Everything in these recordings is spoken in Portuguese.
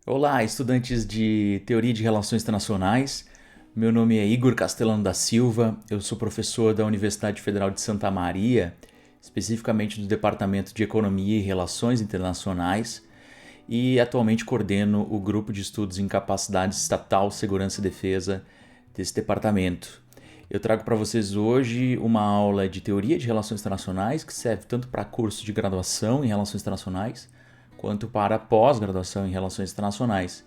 Olá, estudantes de Teoria de Relações Internacionais. Meu nome é Igor Castellano da Silva, eu sou professor da Universidade Federal de Santa Maria, especificamente do Departamento de Economia e Relações Internacionais, e atualmente coordeno o Grupo de Estudos em Capacidade Estatal, Segurança e Defesa desse departamento. Eu trago para vocês hoje uma aula de Teoria de Relações Internacionais que serve tanto para curso de graduação em Relações Internacionais quanto para pós-graduação em Relações Internacionais.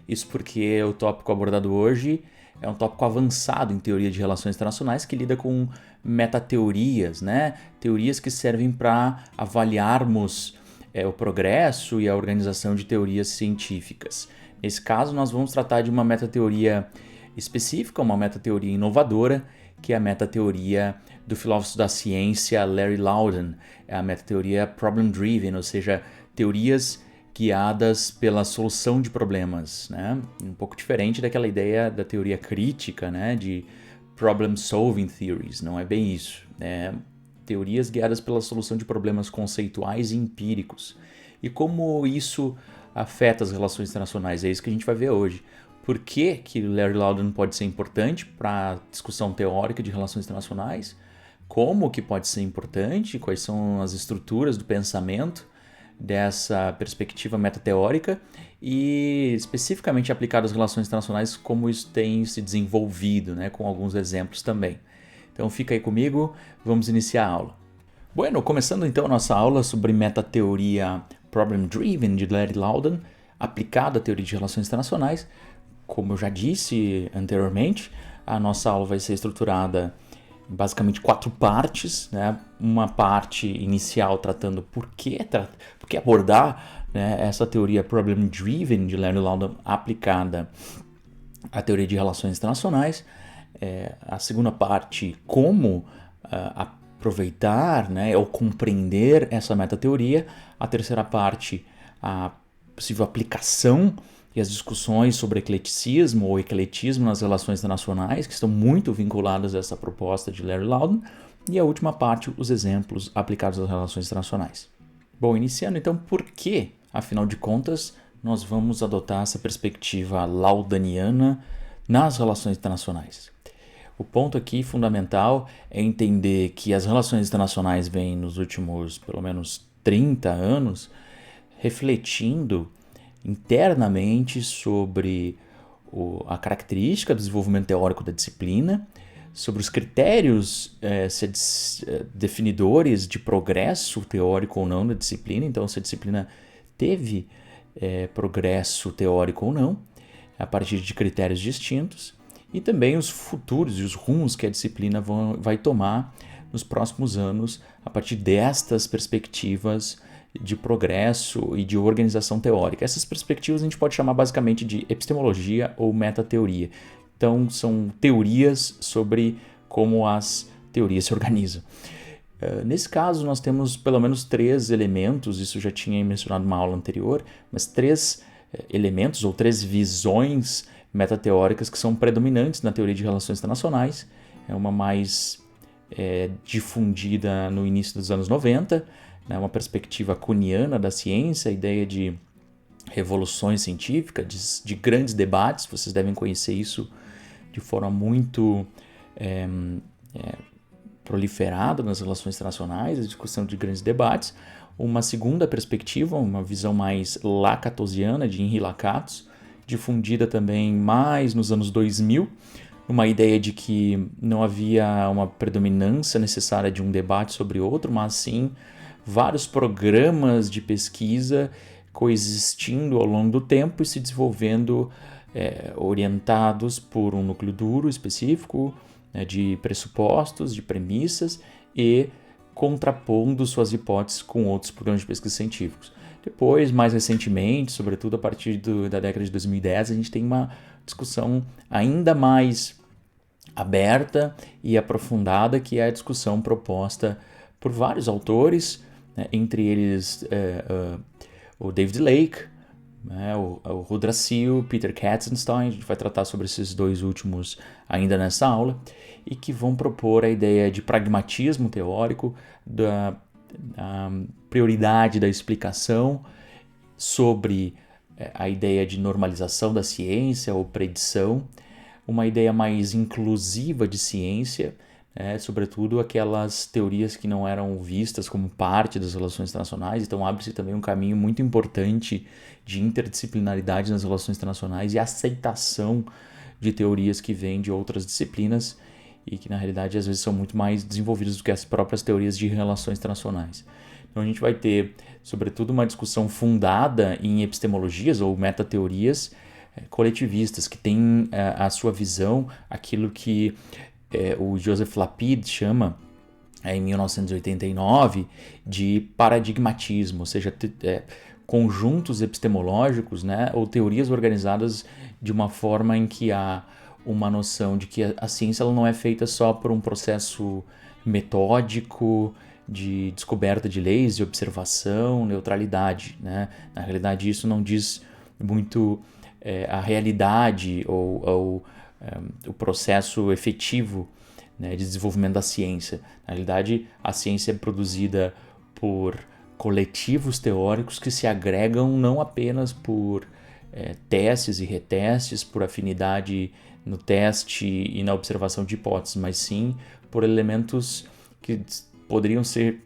Isso porque o tópico abordado hoje é um tópico avançado em teoria de relações internacionais que lida com metateorias, né? Teorias que servem para avaliarmos o progresso e a organização de teorias científicas. Nesse caso, nós vamos tratar de uma metateoria específica, uma metateoria inovadora, que é a metateoria do filósofo da ciência Larry Laudan, é a metateoria problem-driven, ou seja, teorias guiadas pela solução de problemas, né? Um pouco diferente daquela ideia da teoria crítica, né? De problem-solving theories, não é bem isso. É teorias guiadas pela solução de problemas conceituais e empíricos. E como isso afeta as relações internacionais? É isso que a gente vai ver hoje. Por que que Larry Laudan pode ser importante para a discussão teórica de relações internacionais? Como que pode ser importante? Quais são as estruturas do pensamento dessa perspectiva metateórica e especificamente aplicado às relações internacionais, como isso tem se desenvolvido, né, com alguns exemplos também. Então fica aí comigo, vamos iniciar a aula. Bueno, começando então a nossa aula sobre metateoria problem-driven de Larry Laudan, aplicada à teoria de relações internacionais. Como eu já disse anteriormente, a nossa aula vai ser estruturada basicamente 4 partes, né? Uma parte inicial tratando por que abordar, né, essa teoria problem-driven de Larry Laudan aplicada à teoria de relações internacionais. A segunda parte, como aproveitar, né, ou compreender essa metateoria. A terceira parte, a possível aplicação e as discussões sobre ecleticismo ou ecletismo nas relações internacionais, que estão muito vinculadas a essa proposta de Larry Laudan, e a última parte, os exemplos aplicados às relações internacionais. Bom, iniciando então, por que, afinal de contas, nós vamos adotar essa perspectiva laudaniana nas relações internacionais? O ponto aqui fundamental é entender que as relações internacionais vêm nos últimos, pelo menos, 30 anos, refletindo internamente sobre a característica do desenvolvimento teórico da disciplina, sobre os critérios definidores de progresso teórico ou não da disciplina, então se a disciplina teve progresso teórico ou não, a partir de critérios distintos, e também os futuros e os rumos que a disciplina vai tomar nos próximos anos a partir destas perspectivas de progresso e de organização teórica. Essas perspectivas a gente pode chamar basicamente de epistemologia ou metateoria. Então, são teorias sobre como as teorias se organizam. Nesse caso, nós temos pelo menos 3 elementos, isso já tinha mencionado numa aula anterior, mas 3 elementos ou 3 visões metateóricas que são predominantes na teoria de relações internacionais. É uma mais difundida no início dos anos 90, né, uma perspectiva kuhniana da ciência, a ideia de revoluções científicas, de grandes debates. Vocês devem conhecer isso de forma muito proliferada nas relações internacionais, a discussão de grandes debates. Uma segunda perspectiva, uma visão mais lacatosiana, de Henri Lakatos, difundida também mais nos anos 2000, uma ideia de que não havia uma predominância necessária de um debate sobre outro, mas sim vários programas de pesquisa coexistindo ao longo do tempo e se desenvolvendo orientados por um núcleo duro específico, né, de pressupostos, de premissas e contrapondo suas hipóteses com outros programas de pesquisa científicos. Depois, mais recentemente, sobretudo a partir da década de 2010, a gente tem uma discussão ainda mais aberta e aprofundada, que é a discussão proposta por vários autores, né, entre eles o David Lake, né, o Rudra Seal, Peter Katzenstein. A gente vai tratar sobre esses 2 últimos ainda nessa aula, e que vão propor a ideia de pragmatismo teórico, da prioridade da explicação sobre a ideia de normalização da ciência ou predição, uma ideia mais inclusiva de ciência, sobretudo aquelas teorias que não eram vistas como parte das relações internacionais. Então abre-se também um caminho muito importante de interdisciplinaridade nas relações internacionais e aceitação de teorias que vêm de outras disciplinas e que na realidade às vezes são muito mais desenvolvidas do que as próprias teorias de relações internacionais. Então a gente vai ter, sobretudo, uma discussão fundada em epistemologias ou metateorias coletivistas, que têm a sua visão, aquilo que o Joseph Lapide chama, em 1989, de paradigmatismo, ou seja, conjuntos epistemológicos, né, ou teorias organizadas de uma forma em que há uma noção de que a ciência ela não é feita só por um processo metódico de descoberta de leis, de observação, neutralidade, né? Na realidade, isso não diz muito a realidade ou o processo efetivo, né, de desenvolvimento da ciência. Na realidade, a ciência é produzida por coletivos teóricos que se agregam não apenas por testes e retestes, por afinidade no teste e na observação de hipóteses, mas sim por elementos que poderiam ser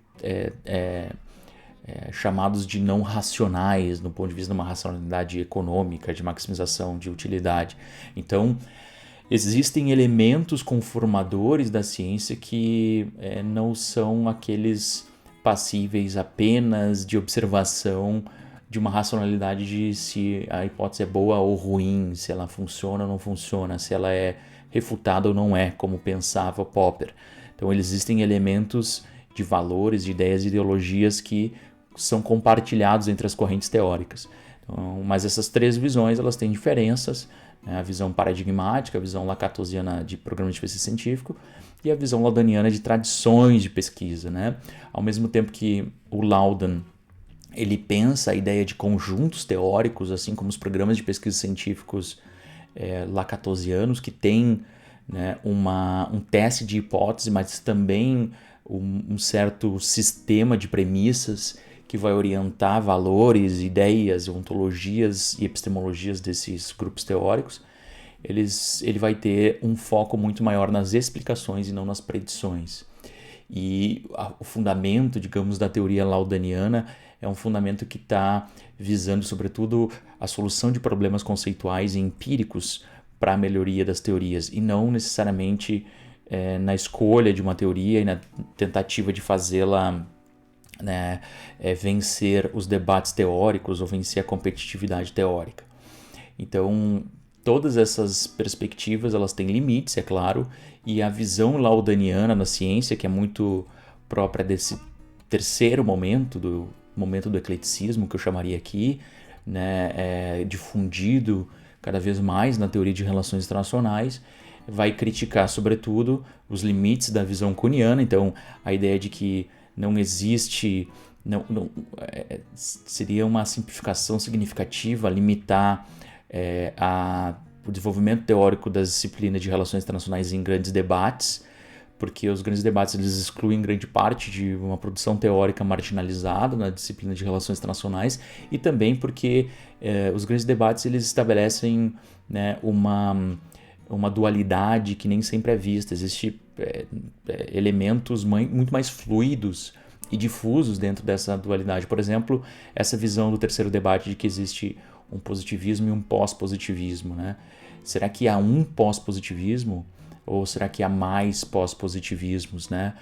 chamados de não racionais, do ponto de vista de uma racionalidade econômica, de maximização de utilidade. Então, existem elementos conformadores da ciência que não são aqueles passíveis apenas de observação de uma racionalidade de se a hipótese é boa ou ruim, se ela funciona ou não funciona, se ela é refutada ou não é, como pensava Popper. Então, existem elementos de valores, de ideias e ideologias que são compartilhados entre as correntes teóricas. Então, mas essas três visões elas têm diferenças, né? A visão paradigmática, a visão lacatosiana de programa de pesquisa científico e a visão laudaniana de tradições de pesquisa, né? Ao mesmo tempo que o Laudan ele pensa a ideia de conjuntos teóricos, assim como os programas de pesquisa científicos lacatosianos, que têm, né, um teste de hipótese, mas também um certo sistema de premissas que vai orientar valores, ideias, ontologias e epistemologias desses grupos teóricos. Ele vai ter um foco muito maior nas explicações e não nas predições. E o fundamento, digamos, da teoria laudaniana é um fundamento que está visando, sobretudo, a solução de problemas conceituais e empíricos para a melhoria das teorias, e não necessariamente na escolha de uma teoria e na tentativa de fazê-la, né, vencer os debates teóricos ou vencer a competitividade teórica. Então, todas essas perspectivas elas têm limites, é claro, e a visão laudaniana na ciência, que é muito própria desse terceiro momento do ecleticismo, que eu chamaria aqui, né, difundido cada vez mais na teoria de relações internacionais, vai criticar, sobretudo, os limites da visão kuhniana. Então, a ideia de que não existe, seria uma simplificação significativa limitar o desenvolvimento teórico das disciplinas de relações internacionais em grandes debates, porque os grandes debates eles excluem grande parte de uma produção teórica marginalizada na disciplina de relações internacionais, e também porque os grandes debates eles estabelecem, né, uma dualidade que nem sempre é vista. Existem elementos muito mais fluidos e difusos dentro dessa dualidade. Por exemplo, essa visão do terceiro debate de que existe um positivismo e um pós-positivismo, né? Será que há um pós-positivismo ou será que há mais pós-positivismos, né?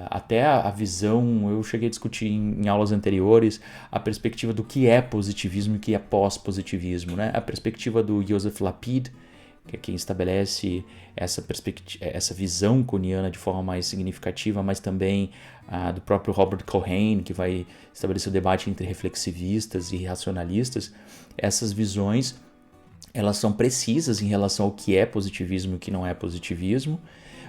Até a visão, eu cheguei a discutir em aulas anteriores a perspectiva do que é positivismo e o que é pós-positivismo, né? A perspectiva do Joseph Lapide, que é quem estabelece essa visão kuhniana de forma mais significativa, mas também do próprio Robert Cohen, que vai estabelecer o debate entre reflexivistas e racionalistas. Essas visões elas são precisas em relação ao que é positivismo e o que não é positivismo,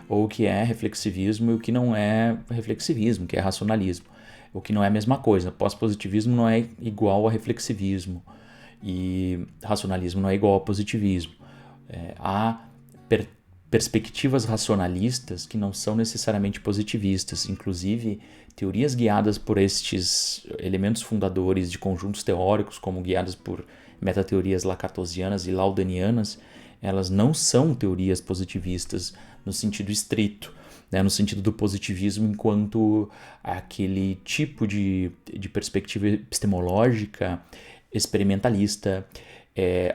ou o que é reflexivismo e o que não é reflexivismo, que é racionalismo. O que não é a mesma coisa. Pós-positivismo não é igual a reflexivismo e racionalismo não é igual a positivismo. Há perspectivas racionalistas que não são necessariamente positivistas. Inclusive, teorias guiadas por estes elementos fundadores de conjuntos teóricos, como guiadas por metateorias lacatosianas e laudanianas, elas não são teorias positivistas no sentido estrito, né, no sentido do positivismo enquanto aquele tipo de perspectiva epistemológica experimentalista,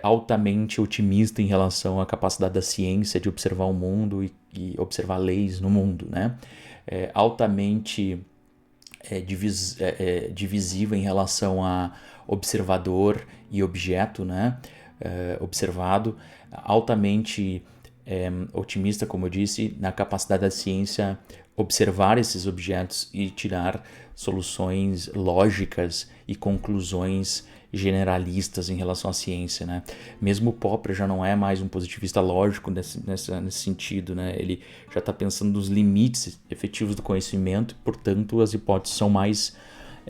altamente otimista em relação à capacidade da ciência de observar o mundo e observar leis no mundo, né? Altamente divisiva em relação a observador e objeto, né? Observado, altamente otimista, como eu disse, na capacidade da ciência observar esses objetos e tirar soluções lógicas e conclusões generalistas em relação à ciência, né? Mesmo Popper já não é mais um positivista lógico nesse sentido, né? Ele já está pensando nos limites efetivos do conhecimento, portanto as hipóteses são mais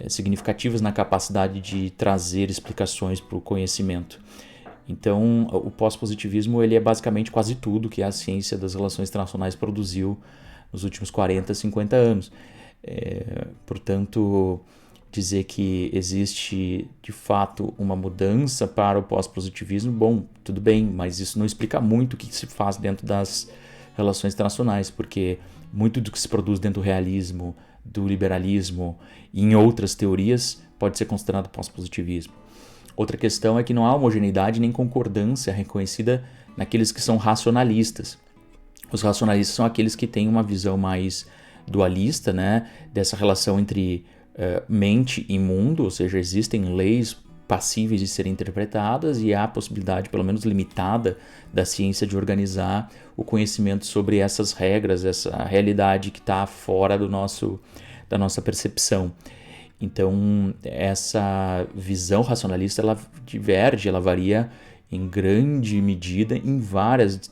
significativas na capacidade de trazer explicações para o conhecimento. Então, o pós-positivismo ele é basicamente quase tudo que a ciência das relações internacionais produziu nos últimos 40, 50 anos. Portanto, dizer que existe de fato uma mudança para o pós-positivismo, bom, tudo bem, mas isso não explica muito o que se faz dentro das relações internacionais, porque muito do que se produz dentro do realismo, do liberalismo e em outras teorias pode ser considerado pós-positivismo. Outra questão é que não há homogeneidade nem concordância reconhecida naqueles que são racionalistas. Os racionalistas são aqueles que têm uma visão mais dualista, né, dessa relação entre mente e mundo, ou seja, existem leis passíveis de serem interpretadas e há a possibilidade, pelo menos limitada, da ciência de organizar o conhecimento sobre essas regras, essa realidade que está fora da nossa percepção. Então, essa visão racionalista, ela diverge, ela varia em grande medida em várias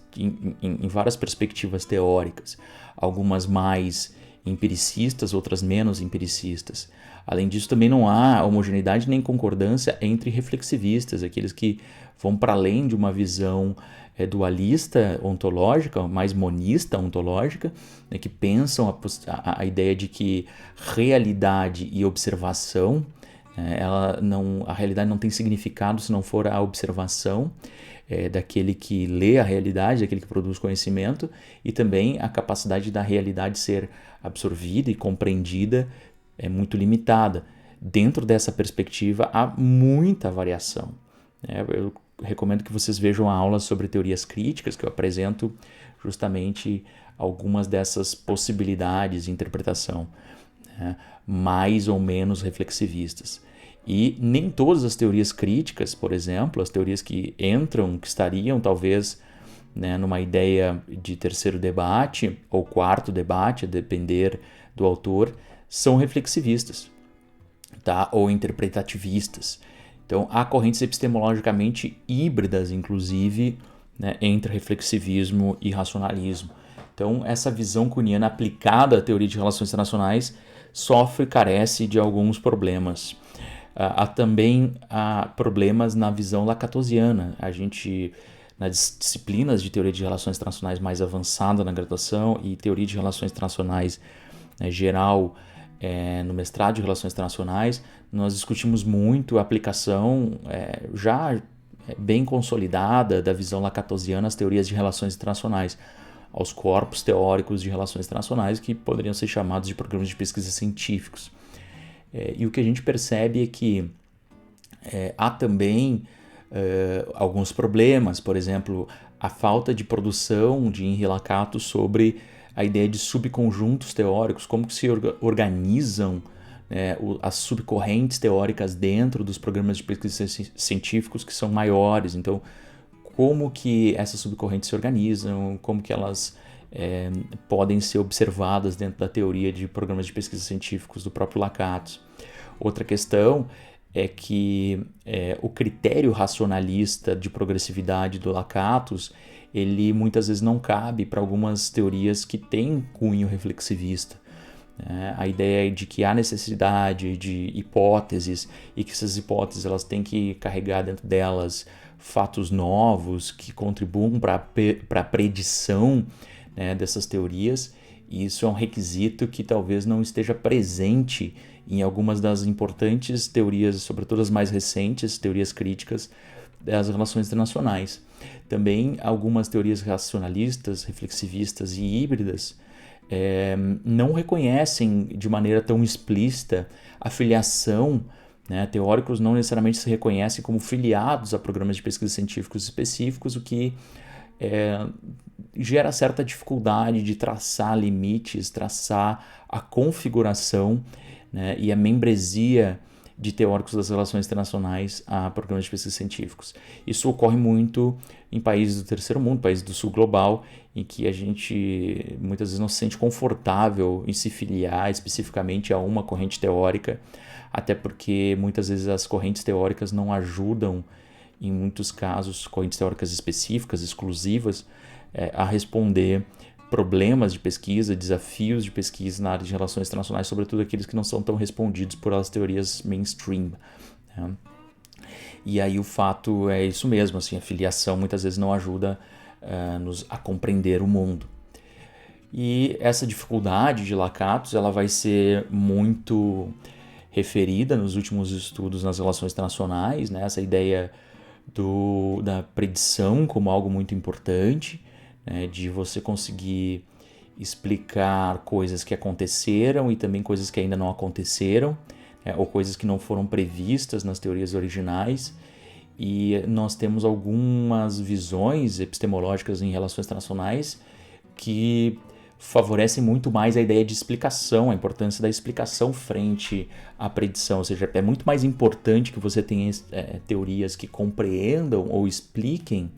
perspectivas teóricas, algumas mais empiricistas, outras menos empiricistas. Além disso, também não há homogeneidade nem concordância entre reflexivistas, aqueles que vão para além de uma visão dualista ontológica, mais monista ontológica, né, que pensam a ideia de que realidade e observação, a realidade não tem significado se não for a observação daquele que lê a realidade, daquele que produz conhecimento, e também a capacidade da realidade ser absorvida e compreendida é muito limitada. Dentro dessa perspectiva há muita variação. Eu recomendo que vocês vejam a aula sobre teorias críticas, que eu apresento justamente algumas dessas possibilidades de interpretação, né, mais ou menos reflexivistas. E nem todas as teorias críticas, por exemplo, as teorias que estariam talvez, né, numa ideia de terceiro debate ou quarto debate, a depender do autor, são reflexivistas, tá? Ou interpretativistas. Então, há correntes epistemologicamente híbridas, inclusive, né, entre reflexivismo e racionalismo. Então, essa visão kuhniana aplicada à teoria de relações internacionais carece de alguns problemas. Há também problemas na visão lacatosiana. A gente, nas disciplinas de teoria de relações internacionais mais avançada na graduação e teoria de relações internacionais geral no mestrado de relações internacionais, nós discutimos muito a aplicação já bem consolidada da visão lacatosiana às teorias de relações internacionais, aos corpos teóricos de relações internacionais que poderiam ser chamados de programas de pesquisa científicos. E o que a gente percebe é que há também alguns problemas, por exemplo, a falta de produção de Henri Lakatos sobre a ideia de subconjuntos teóricos, como que se organizam as subcorrentes teóricas dentro dos programas de pesquisa científicos que são maiores. Então, como que essas subcorrentes se organizam, como que elas podem ser observadas dentro da teoria de programas de pesquisa científicos do próprio Lakatos. Outra questão é que o critério racionalista de progressividade do Lakatos, ele muitas vezes não cabe para algumas teorias que têm cunho reflexivista. A ideia de que há necessidade de hipóteses e que essas hipóteses elas têm que carregar dentro delas fatos novos que contribuam para a predição dessas teorias, e isso é um requisito que talvez não esteja presente em algumas das importantes teorias, sobretudo as mais recentes, teorias críticas, das relações internacionais. Também algumas teorias racionalistas, reflexivistas e híbridas não reconhecem de maneira tão explícita a filiação, né? Teóricos não necessariamente se reconhecem como filiados a programas de pesquisa científicos específicos, o que gera certa dificuldade de traçar limites, traçar a configuração, né, e a membresia de teóricos das relações internacionais a programas de pesquisa científicos. Isso ocorre muito em países do terceiro mundo, países do sul global, em que a gente muitas vezes não se sente confortável em se filiar especificamente a uma corrente teórica, até porque muitas vezes as correntes teóricas não ajudam, em muitos casos, correntes teóricas específicas, exclusivas, a responder problemas de pesquisa, desafios de pesquisa na área de relações internacionais, sobretudo aqueles que não são tão respondidos por as teorias mainstream, né? E aí o fato é isso mesmo, assim, a filiação muitas vezes não ajuda nos a compreender o mundo. E essa dificuldade de Lakatos ela vai ser muito referida nos últimos estudos nas relações internacionais, né? Essa ideia da predição como algo muito importante, né? De você conseguir explicar coisas que aconteceram e também coisas que ainda não aconteceram, né? Ou coisas que não foram previstas nas teorias originais. E nós temos algumas visões epistemológicas em relações internacionais que favorecem muito mais a ideia de explicação, a importância da explicação frente à predição. Ou seja, é muito mais importante que você tenha teorias que compreendam ou expliquem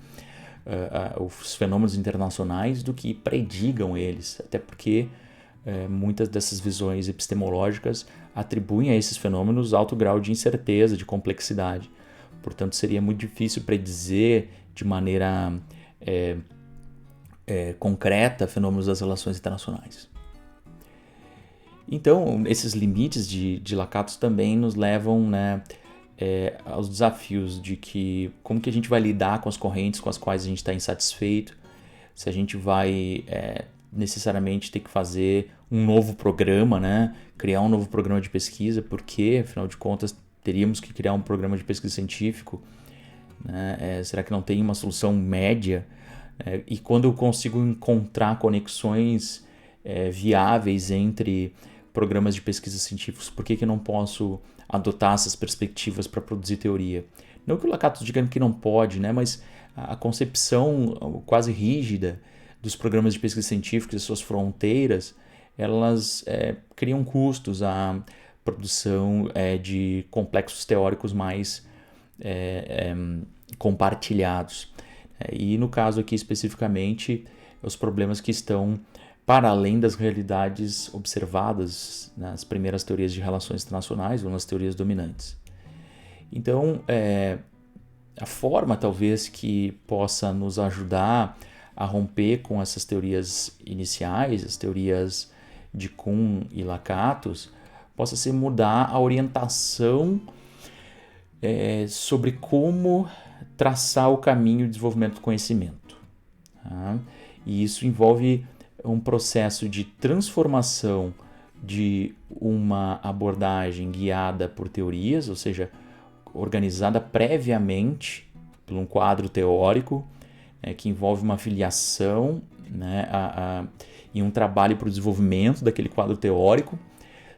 os fenômenos internacionais do que predigam eles. Até porque muitas dessas visões epistemológicas atribuem a esses fenômenos alto grau de incerteza, de complexidade. Portanto, seria muito difícil predizer de maneira concreta fenômenos das relações internacionais. Então, esses limites de Lakatos também nos levam, né, aos desafios de como que a gente vai lidar com as correntes com as quais a gente está insatisfeito, se a gente vai necessariamente ter que fazer um novo programa, né, criar um novo programa de pesquisa, porque, afinal de contas, teríamos que criar um programa de pesquisa científico, né? Será que não tem uma solução média? E quando eu consigo encontrar conexões viáveis entre programas de pesquisa científicos, por que eu não posso adotar essas perspectivas para produzir teoria? Não que o Lakatos diga que não pode, né? Mas a concepção quase rígida dos programas de pesquisa científica e suas fronteiras, elas criam custos à produção de complexos teóricos mais compartilhados. E no caso aqui especificamente, os problemas que estão para além das realidades observadas nas primeiras teorias de relações internacionais ou nas teorias dominantes. Então, a forma talvez que possa nos ajudar a romper com essas teorias iniciais, as teorias de Kuhn e Lakatos, possa ser mudar a orientação sobre como traçar o caminho de desenvolvimento do conhecimento. Tá? E isso envolve um processo de transformação de uma abordagem guiada por teorias, ou seja, organizada previamente por um quadro teórico, que envolve uma filiação, né, e um trabalho para o desenvolvimento daquele quadro teórico,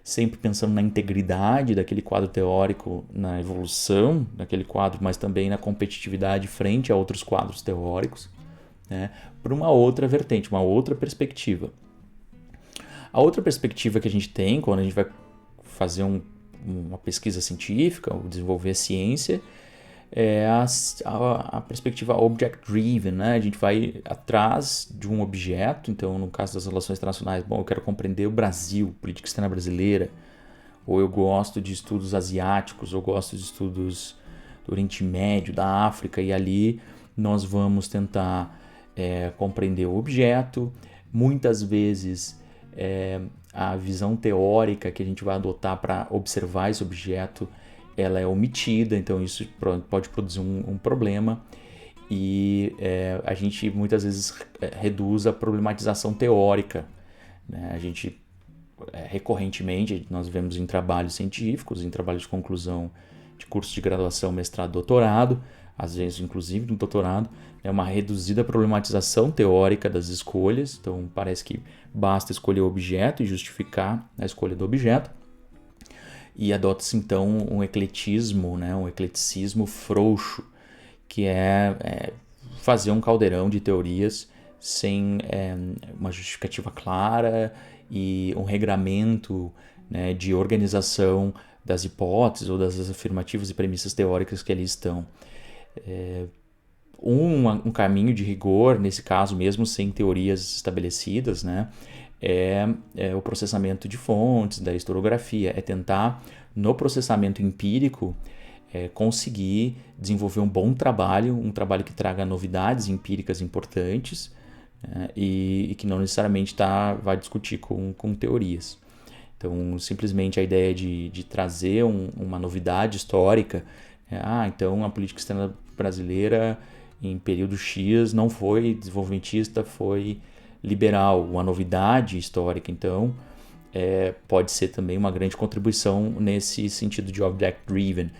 sempre pensando na integridade daquele quadro teórico, na evolução daquele quadro, mas também na competitividade frente a outros quadros teóricos, né, por uma outra vertente, uma outra perspectiva. A outra perspectiva que a gente tem quando a gente vai fazer uma pesquisa científica, ou desenvolver ciência, é a perspectiva object-driven, né? A gente vai atrás de um objeto. Então, no caso das relações internacionais, eu quero compreender o Brasil, política externa brasileira, ou eu gosto de estudos asiáticos, ou gosto de estudos do Oriente Médio, da África, e ali nós vamos tentar compreender o objeto. Muitas vezes a visão teórica que a gente vai adotar para observar esse objeto ela é omitida, então isso pode produzir um problema, e a gente muitas vezes reduz a problematização teórica, né? A gente recorrentemente nós vemos em trabalhos científicos, em trabalhos de conclusão de cursos de graduação, mestrado, doutorado, às vezes inclusive no doutorado, é uma reduzida problematização teórica das escolhas. Então parece que basta escolher o objeto e justificar a escolha do objeto. E adota-se então um ecletismo, né, um ecleticismo frouxo, que é fazer um caldeirão de teorias sem uma justificativa clara e um regramento, né, de organização das hipóteses ou das afirmativas e premissas teóricas que ali estão. Um caminho de rigor, nesse caso mesmo sem teorias estabelecidas, né, é o processamento de fontes, da historiografia, é tentar, no processamento empírico, conseguir desenvolver um bom trabalho, um trabalho que traga novidades empíricas importantes, e que não necessariamente vai discutir com teorias. Então, simplesmente a ideia de trazer uma novidade histórica, então a política externa brasileira em período X não foi desenvolvimentista, foi liberal, uma novidade histórica. Então, pode ser também uma grande contribuição nesse sentido de object-driven,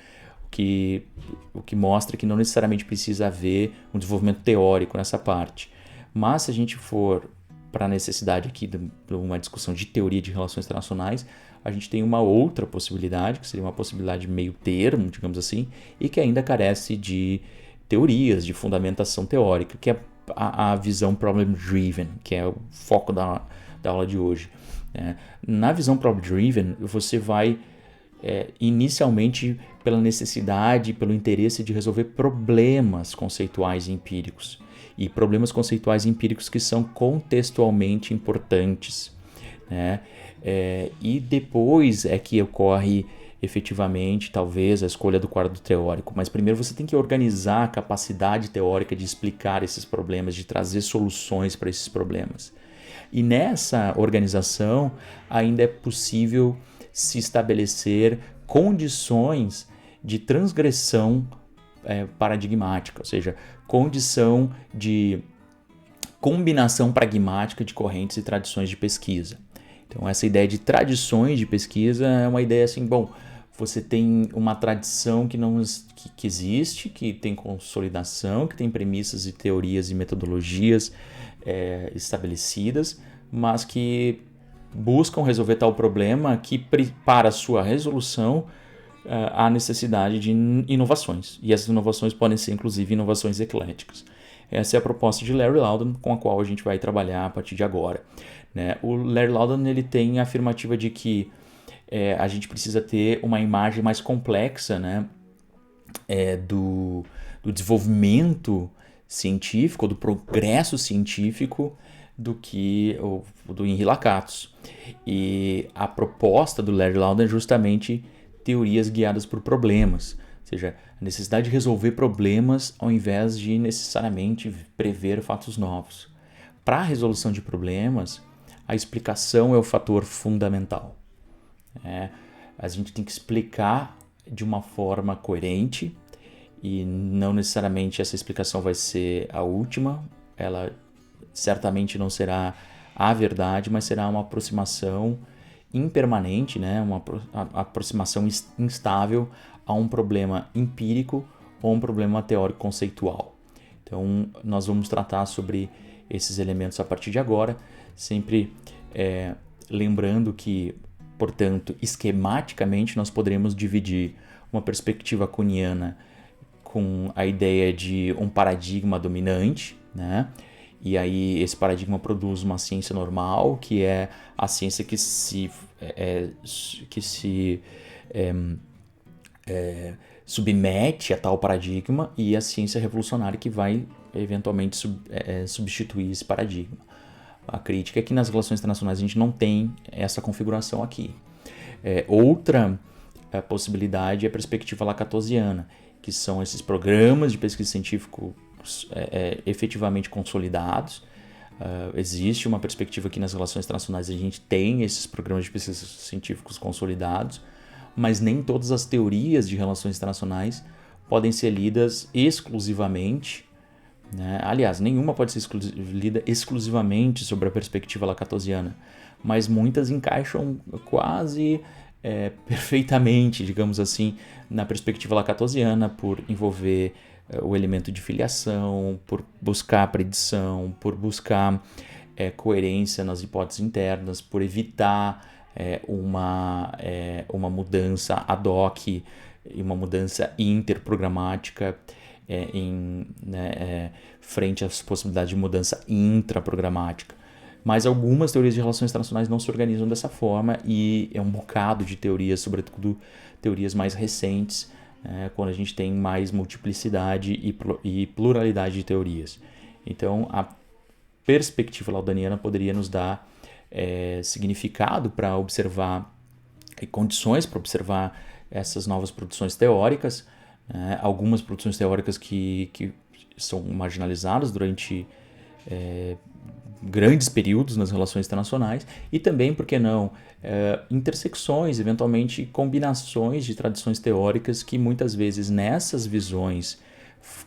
o que mostra que não necessariamente precisa haver um desenvolvimento teórico nessa parte. Mas se a gente for para a necessidade aqui de uma discussão de teoria de relações internacionais, a gente tem uma outra possibilidade, que seria uma possibilidade meio termo, digamos assim, e que ainda carece de teorias, de fundamentação teórica, que é a visão problem-driven, que é o foco da aula de hoje. Na visão problem-driven, você vai inicialmente pela necessidade, pelo interesse de resolver problemas conceituais e empíricos. E problemas conceituais e empíricos que são contextualmente importantes, né? E depois é que ocorre efetivamente, talvez, a escolha do quadro teórico. Mas primeiro você tem que organizar a capacidade teórica de explicar esses problemas, de trazer soluções para esses problemas. E nessa organização ainda é possível se estabelecer condições de transgressão paradigmática, ou seja, condição de combinação pragmática de correntes e tradições de pesquisa. Então, essa ideia de tradições de pesquisa é uma ideia assim, bom, você tem uma tradição que existe, que tem consolidação, que tem premissas e teorias e metodologias estabelecidas, mas que buscam resolver tal problema que, para sua resolução, há necessidade de inovações. E essas inovações podem ser, inclusive, inovações ecléticas. Essa é a proposta de Larry Laudan, com a qual a gente vai trabalhar a partir de agora. Né? O Larry Laudan ele tem a afirmativa de que a gente precisa ter uma imagem mais complexa, né, do desenvolvimento científico, do progresso científico, do que do Henri Lakatos. E a proposta do Larry Laudan é justamente teorias guiadas por problemas, ou seja, a necessidade de resolver problemas ao invés de necessariamente prever fatos novos. Para a resolução de problemas, a explicação é o fator fundamental. A gente tem que explicar de uma forma coerente e não necessariamente essa explicação vai ser a última, ela certamente não será a verdade, mas será uma aproximação impermanente, né? Uma aproximação instável a um problema empírico ou um problema teórico conceitual. Então, nós vamos tratar sobre esses elementos a partir de agora, sempre lembrando que, portanto, esquematicamente nós poderemos dividir uma perspectiva kuhniana com a ideia de um paradigma dominante, né? E aí esse paradigma produz uma ciência normal, que é a ciência que se submete a tal paradigma, e a ciência revolucionária que vai eventualmente substituir esse paradigma. A crítica é que nas relações internacionais a gente não tem essa configuração aqui. Outra possibilidade é a perspectiva lacatosiana, que são esses programas de pesquisa científica efetivamente consolidados. Existe uma perspectiva que nas relações internacionais a gente tem esses programas de pesquisa científicos consolidados, mas nem todas as teorias de relações internacionais podem ser lidas exclusivamente, né? Aliás, nenhuma pode ser lida exclusivamente sobre a perspectiva lacatosiana, mas muitas encaixam quase perfeitamente, digamos assim, na perspectiva lacatosiana, por envolver o elemento de filiação, por buscar predição, por buscar coerência nas hipóteses internas, por evitar uma mudança ad hoc e uma mudança interprogramática frente às possibilidades de mudança intraprogramática. Mas algumas teorias de relações internacionais não se organizam dessa forma e é um bocado de teorias, sobretudo teorias mais recentes, quando a gente tem mais multiplicidade e pluralidade de teorias. Então, a perspectiva laudaniana poderia nos dar significado para observar e condições para observar essas novas produções teóricas, algumas produções teóricas que são marginalizadas durante grandes períodos nas relações internacionais e também, por que não, intersecções, eventualmente combinações de tradições teóricas que muitas vezes nessas visões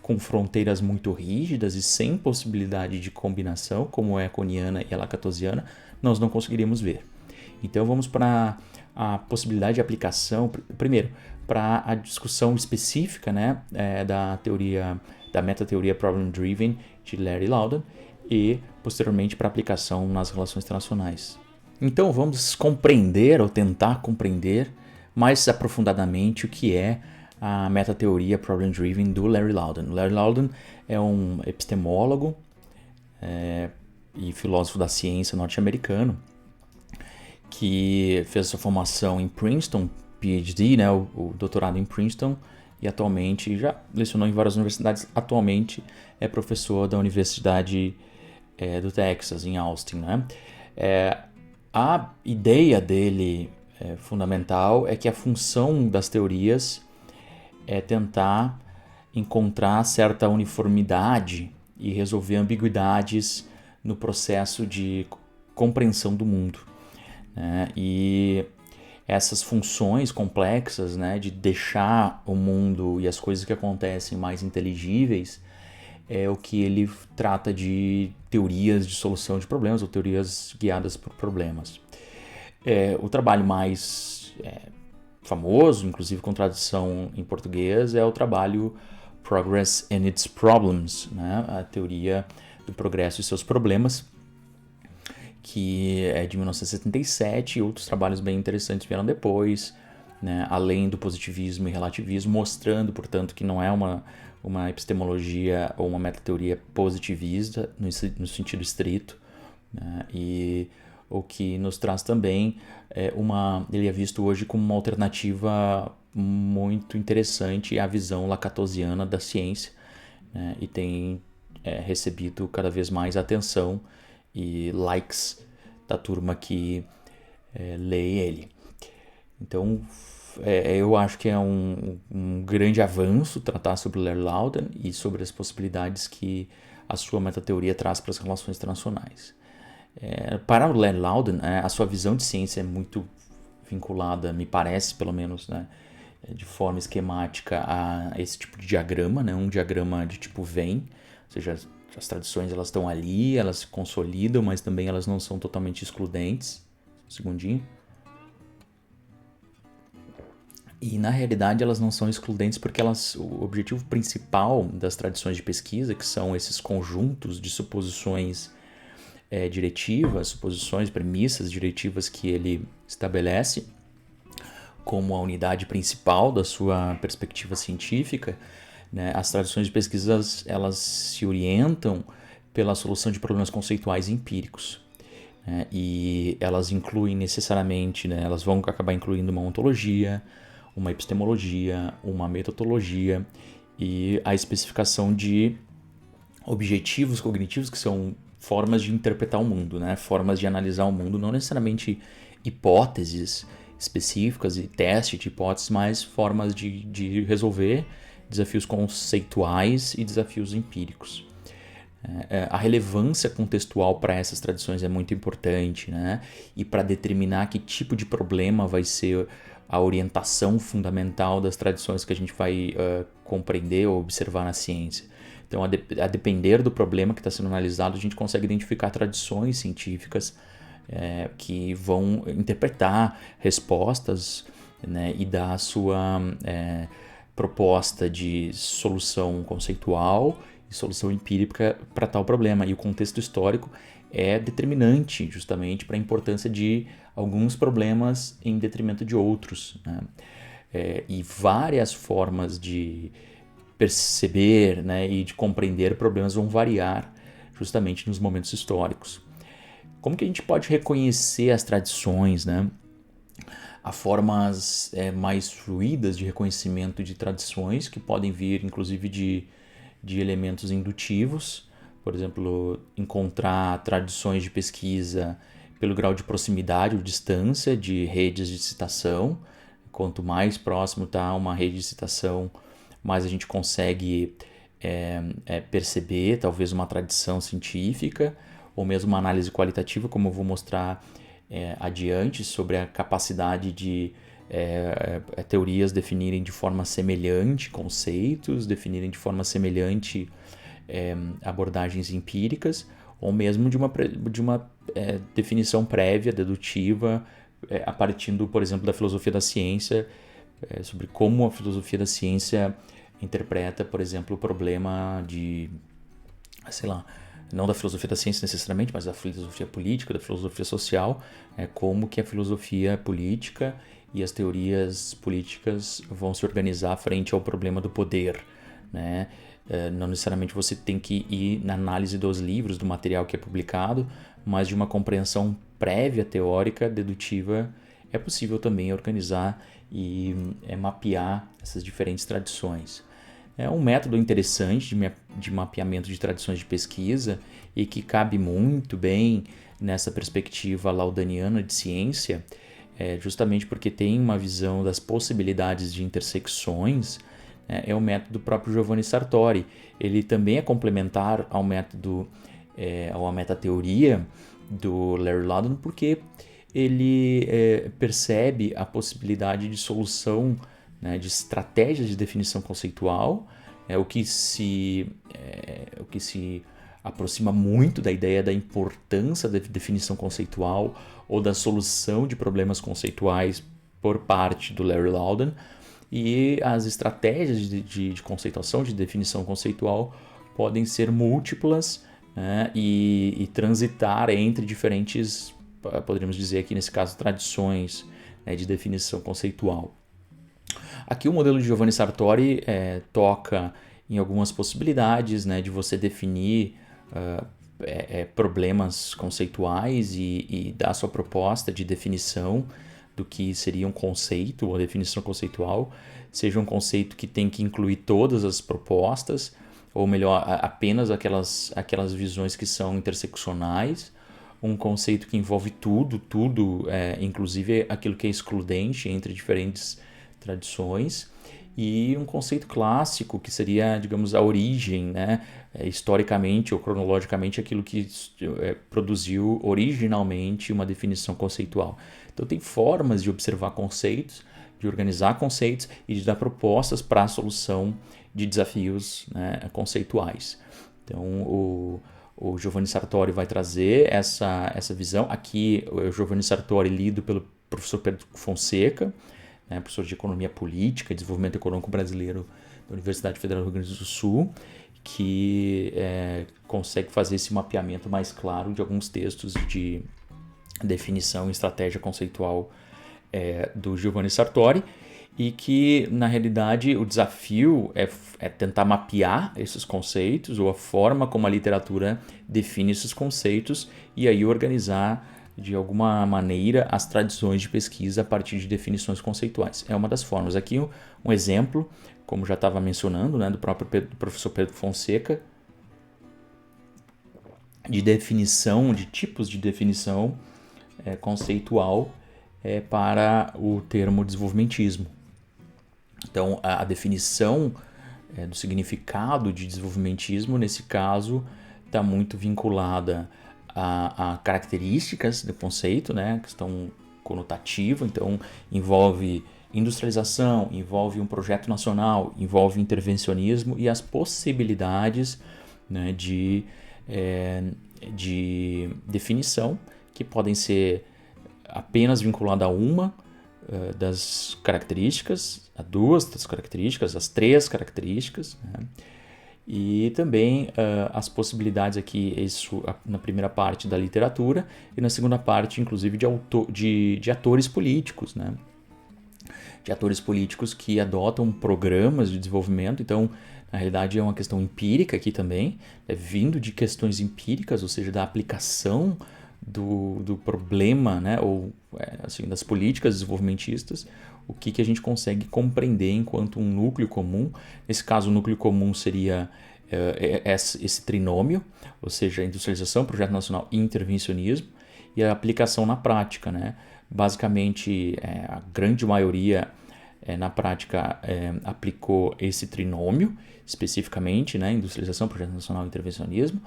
com fronteiras muito rígidas e sem possibilidade de combinação, como é a coniana e a lacatosiana, nós não conseguiríamos ver. Então vamos para a possibilidade de aplicação, primeiro, para a discussão específica da metateoria Problem Driven de Larry Laudan e, posteriormente, para a aplicação nas relações internacionais. Então vamos compreender ou tentar compreender mais aprofundadamente o que é a metateoria Problem Driven do Larry Laudan. Larry Laudan é um epistemólogo e filósofo da ciência norte-americano que fez sua formação em Princeton, PhD, o doutorado em Princeton, e atualmente já lecionou em várias universidades. Atualmente é professor da Universidade do Texas, em Austin. A ideia dele fundamental é que a função das teorias é tentar encontrar certa uniformidade e resolver ambiguidades no processo de compreensão do mundo. E essas funções complexas, de deixar o mundo e as coisas que acontecem mais inteligíveis, é o que ele trata de teorias de solução de problemas ou teorias guiadas por problemas. O trabalho mais famoso, inclusive com tradução em português, é o trabalho Progress and Its Problems, a teoria do progresso e seus problemas, que é de 1977, e outros trabalhos bem interessantes vieram depois, além do positivismo e relativismo, mostrando, portanto, que não é uma epistemologia ou uma metateoria positivista no sentido estrito, e o que nos traz também ele é visto hoje como uma alternativa muito interessante à visão lacatosiana da ciência, e tem recebido cada vez mais atenção e likes da turma que lê ele. Então, eu acho que é um grande avanço tratar sobre o Larry Laudan e sobre as possibilidades que a sua metateoria traz para as relações internacionais. Para o Larry Laudan, a sua visão de ciência é muito vinculada, me parece, pelo menos, de forma esquemática a esse tipo de diagrama, um diagrama de tipo Venn, ou seja, as tradições elas estão ali, elas se consolidam, mas também elas não são totalmente excludentes. Um segundinho. E na realidade elas não são excludentes porque o objetivo principal das tradições de pesquisa, que são esses conjuntos de suposições diretivas, suposições, premissas diretivas que ele estabelece como a unidade principal da sua perspectiva científica, as tradições de pesquisa elas se orientam pela solução de problemas conceituais e empíricos, e elas incluem necessariamente, elas vão acabar incluindo uma ontologia, uma epistemologia, uma metodologia e a especificação de objetivos cognitivos, que são formas de interpretar o mundo, formas de analisar o mundo, não necessariamente hipóteses específicas e teste de hipóteses, mas formas de resolver desafios conceituais e desafios empíricos. A relevância contextual para essas tradições é muito importante, e para determinar que tipo de problema vai ser a orientação fundamental das tradições que a gente vai compreender ou observar na ciência. Então, a depender do problema que está sendo analisado, a gente consegue identificar tradições científicas que vão interpretar respostas, e dar a sua proposta de solução conceitual e solução empírica para tal problema. E o contexto histórico é determinante justamente para a importância de alguns problemas em detrimento de outros, né? E várias formas de perceber, né, e de compreender problemas vão variar justamente nos momentos históricos. Como que a gente pode reconhecer as tradições, né? Há formas mais fluídas de reconhecimento de tradições que podem vir inclusive de elementos indutivos, por exemplo, encontrar tradições de pesquisa pelo grau de proximidade ou distância de redes de citação. Quanto mais próximo está uma rede de citação, mais a gente consegue perceber talvez uma tradição científica ou mesmo uma análise qualitativa, como eu vou mostrar adiante, sobre a capacidade de teorias definirem de forma semelhante conceitos, definirem de forma semelhante abordagens empíricas, ou mesmo de uma definição prévia, dedutiva, a partir, por exemplo, da filosofia da ciência, sobre como a filosofia da ciência interpreta, por exemplo, o problema de, sei lá, não da filosofia da ciência necessariamente, mas da filosofia política, da filosofia social, como que a filosofia política e as teorias políticas vão se organizar frente ao problema do poder, né? Não necessariamente você tem que ir na análise dos livros, do material que é publicado, mas de uma compreensão prévia, teórica, dedutiva, é possível também organizar e mapear essas diferentes tradições. É um método interessante de mapeamento de tradições de pesquisa e que cabe muito bem nessa perspectiva laudaniana de ciência, justamente porque tem uma visão das possibilidades de intersecções. É o método do próprio Giovanni Sartori. Ele também é complementar ao método, à metateoria do Larry Loudon, porque ele percebe a possibilidade de solução, né, de estratégias de definição conceitual, o que se aproxima muito da ideia da importância da definição conceitual ou da solução de problemas conceituais por parte do Larry Loudon. E as estratégias de conceituação, de definição conceitual, podem ser múltiplas, né, e transitar entre diferentes, poderíamos dizer aqui nesse caso, tradições, né, de definição conceitual. Aqui o modelo de Giovanni Sartori toca em algumas possibilidades, né, de você definir problemas conceituais e dar sua proposta de definição do que seria um conceito ou definição conceitual, seja um conceito que tem que incluir todas as propostas, ou melhor, apenas aquelas visões que são interseccionais, um conceito que envolve tudo, inclusive aquilo que é excludente entre diferentes tradições, e um conceito clássico que seria, digamos, a origem, né, historicamente ou cronologicamente, aquilo que produziu originalmente uma definição conceitual. Então tem formas de observar conceitos, de organizar conceitos e de dar propostas para a solução de desafios, né, conceituais. Então o Giovanni Sartori vai trazer essa visão. Aqui o Giovanni Sartori lido pelo professor Pedro Fonseca, né, professor de Economia Política e Desenvolvimento Econômico Brasileiro da Universidade Federal do Rio Grande do Sul, que consegue fazer esse mapeamento mais claro de alguns textos de definição e estratégia conceitual do Giovanni Sartori, e que, na realidade, o desafio é tentar mapear esses conceitos ou a forma como a literatura define esses conceitos e aí organizar de alguma maneira as tradições de pesquisa a partir de definições conceituais. É uma das formas. Aqui um exemplo, como já estava mencionando, né, do próprio professor Pedro Fonseca, de definição, de tipos de definição conceitual para o termo desenvolvimentismo. Então, a definição do significado de desenvolvimentismo, nesse caso, está muito vinculada a características do conceito, né, questão conotativa, então envolve industrialização, envolve um projeto nacional, envolve intervencionismo e as possibilidades, né, de definição que podem ser apenas vinculadas a uma das características, a duas das características, as três características, né? E também as possibilidades aqui, isso na primeira parte da literatura, e na segunda parte, inclusive, de atores políticos, né? De atores políticos que adotam programas de desenvolvimento. Então, na realidade, é uma questão empírica aqui também, vindo de questões empíricas, ou seja, da aplicação do problema, né? Ou assim, das políticas desenvolvimentistas, o que a gente consegue compreender enquanto um núcleo comum. Nesse caso, o núcleo comum seria esse trinômio, ou seja, industrialização, projeto nacional e intervencionismo, e a aplicação na prática, né? Basicamente, a grande maioria na prática aplicou esse trinômio, especificamente, né? Industrialização, projeto nacional e intervencionismo,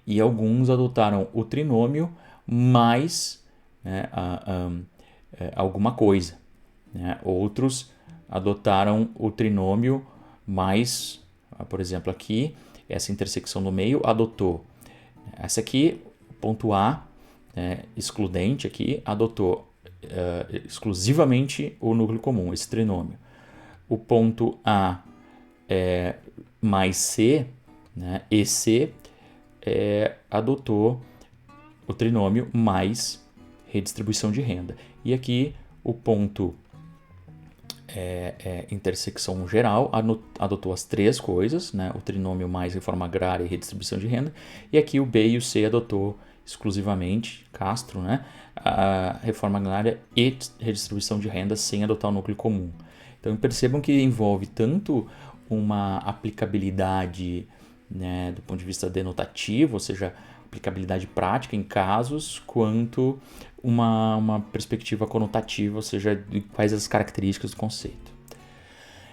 e alguns adotaram o trinômio mais, né, alguma coisa, né? Outros adotaram o trinômio mais, por exemplo, aqui, essa intersecção no meio adotou. Essa aqui, ponto A, excludente aqui, adotou exclusivamente o núcleo comum, esse trinômio. O ponto A mais C, né, e C, adotou o trinômio mais redistribuição de renda. E aqui o ponto intersecção geral adotou as três coisas, né? O trinômio mais reforma agrária e redistribuição de renda. E aqui o B e o C adotou exclusivamente, Castro, né? A reforma agrária e redistribuição de renda sem adotar o núcleo comum. Então percebam que envolve tanto uma aplicabilidade, né, do ponto de vista denotativo, ou seja, aplicabilidade prática em casos, quanto uma perspectiva conotativa, ou seja, de quais as características do conceito.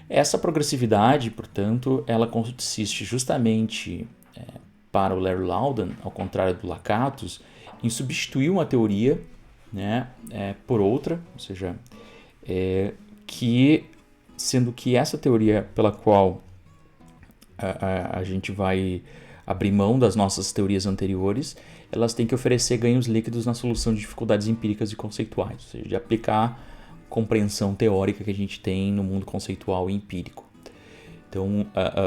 Essa progressividade, portanto, ela consiste justamente, para o Larry Laudan, ao contrário do Lakatos, em substituir uma teoria, né, por outra, ou seja, sendo que essa teoria pela qual a gente vai abrir mão das nossas teorias anteriores, elas têm que oferecer ganhos líquidos na solução de dificuldades empíricas e conceituais, ou seja, de aplicar a compreensão teórica que a gente tem no mundo conceitual e empírico. Então,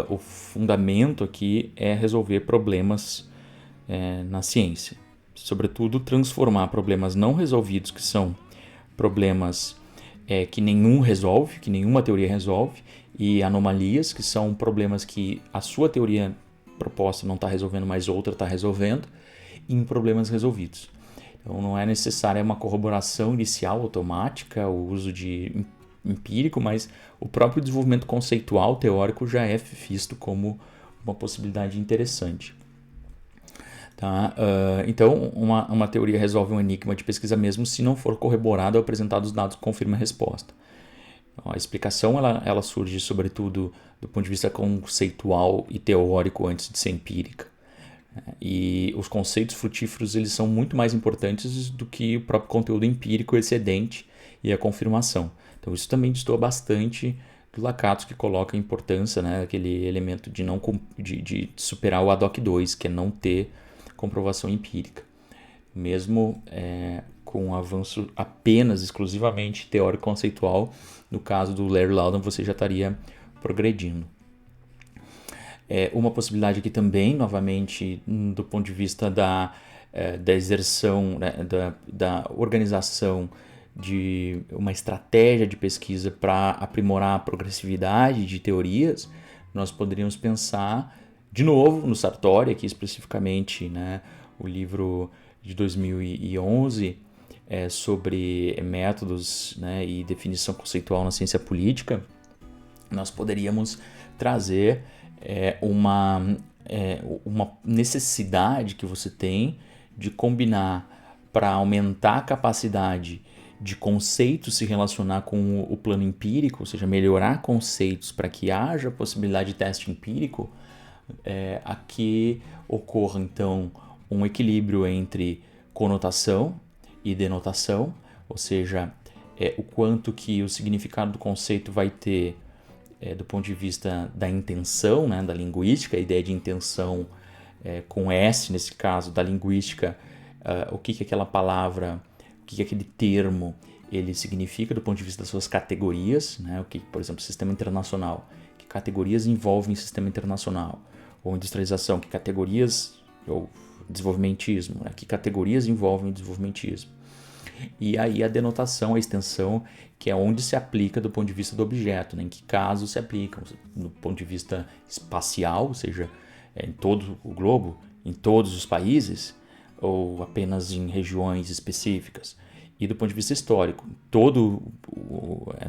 o fundamento aqui é resolver problemas na ciência, sobretudo transformar problemas não resolvidos, que são problemas que nenhum resolve, que nenhuma teoria resolve, e anomalias, que são problemas que a sua teoria proposta não está resolvendo, mas outra está resolvendo, em problemas resolvidos. Então não é necessária uma corroboração inicial automática, o uso de empírico, mas o próprio desenvolvimento conceitual teórico já é visto como uma possibilidade interessante. Tá? Então, uma teoria resolve um enigma de pesquisa mesmo se não for corroborado ou apresentado os dados que confirmam a resposta. Então, a explicação ela surge, sobretudo, do ponto de vista conceitual e teórico antes de ser empírica. E os conceitos frutíferos eles são muito mais importantes do que o próprio conteúdo empírico excedente e a confirmação. Então, isso também destoa bastante do Lakatos, que coloca a importância, né, aquele elemento de superar o ad hoc 2, que é não ter comprovação empírica. Mesmo com um avanço apenas, exclusivamente teórico-conceitual, no caso do Larry Laudan, você já estaria progredindo. Uma possibilidade aqui também, novamente, do ponto de vista da exerção, né, da organização de uma estratégia de pesquisa para aprimorar a progressividade de teorias, nós poderíamos pensar, de novo, no Sartori, aqui especificamente, né, o livro de 2011 sobre métodos, né, e definição conceitual na ciência política. Nós poderíamos trazer uma necessidade que você tem de combinar para aumentar a capacidade de conceitos se relacionar com o plano empírico, ou seja, melhorar conceitos para que haja possibilidade de teste empírico. Aqui ocorra então um equilíbrio entre conotação e denotação, ou seja, o quanto que o significado do conceito vai ter do ponto de vista da intenção, né, da linguística, a ideia de intenção com S, nesse caso, da linguística, o que aquela palavra, o que aquele termo, ele significa do ponto de vista das suas categorias, né? O que, por exemplo, sistema internacional, que categorias envolvem sistema internacional, ou industrialização, que categorias, ou desenvolvimentismo, né? Que categorias envolvem desenvolvimentismo. E aí a denotação, a extensão, que é onde se aplica do ponto de vista do objeto, né? Em que casos se aplicam, do ponto de vista espacial, ou seja, em todo o globo, em todos os países, ou apenas em regiões específicas. E do ponto de vista histórico,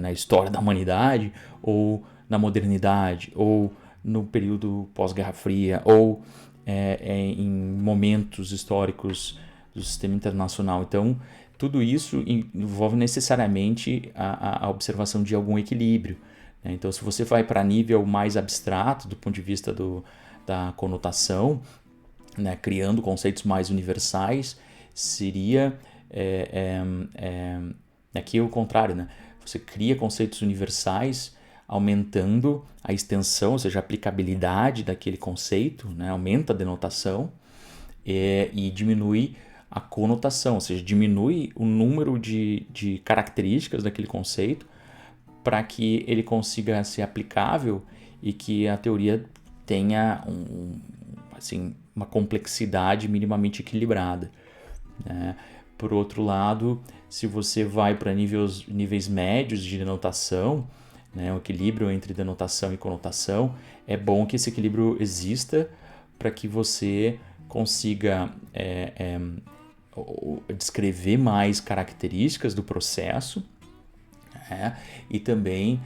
na história da humanidade, ou na modernidade, ou no período pós-Guerra Fria, ou em momentos históricos do sistema internacional. Então, tudo isso envolve necessariamente a observação de algum equilíbrio, né? Então, se você vai para nível mais abstrato, do ponto de vista da conotação, né, criando conceitos mais universais, seria aqui é o contrário, né? Você cria conceitos universais aumentando a extensão, ou seja, a aplicabilidade daquele conceito, né? Aumenta a denotação e diminui a conotação, ou seja, diminui o número de características daquele conceito para que ele consiga ser aplicável e que a teoria tenha uma complexidade minimamente equilibrada, né? Por outro lado, se você vai para níveis médios de denotação, né, o equilíbrio entre denotação e conotação, é bom que esse equilíbrio exista para que você consiga descrever mais características do processo, né, e também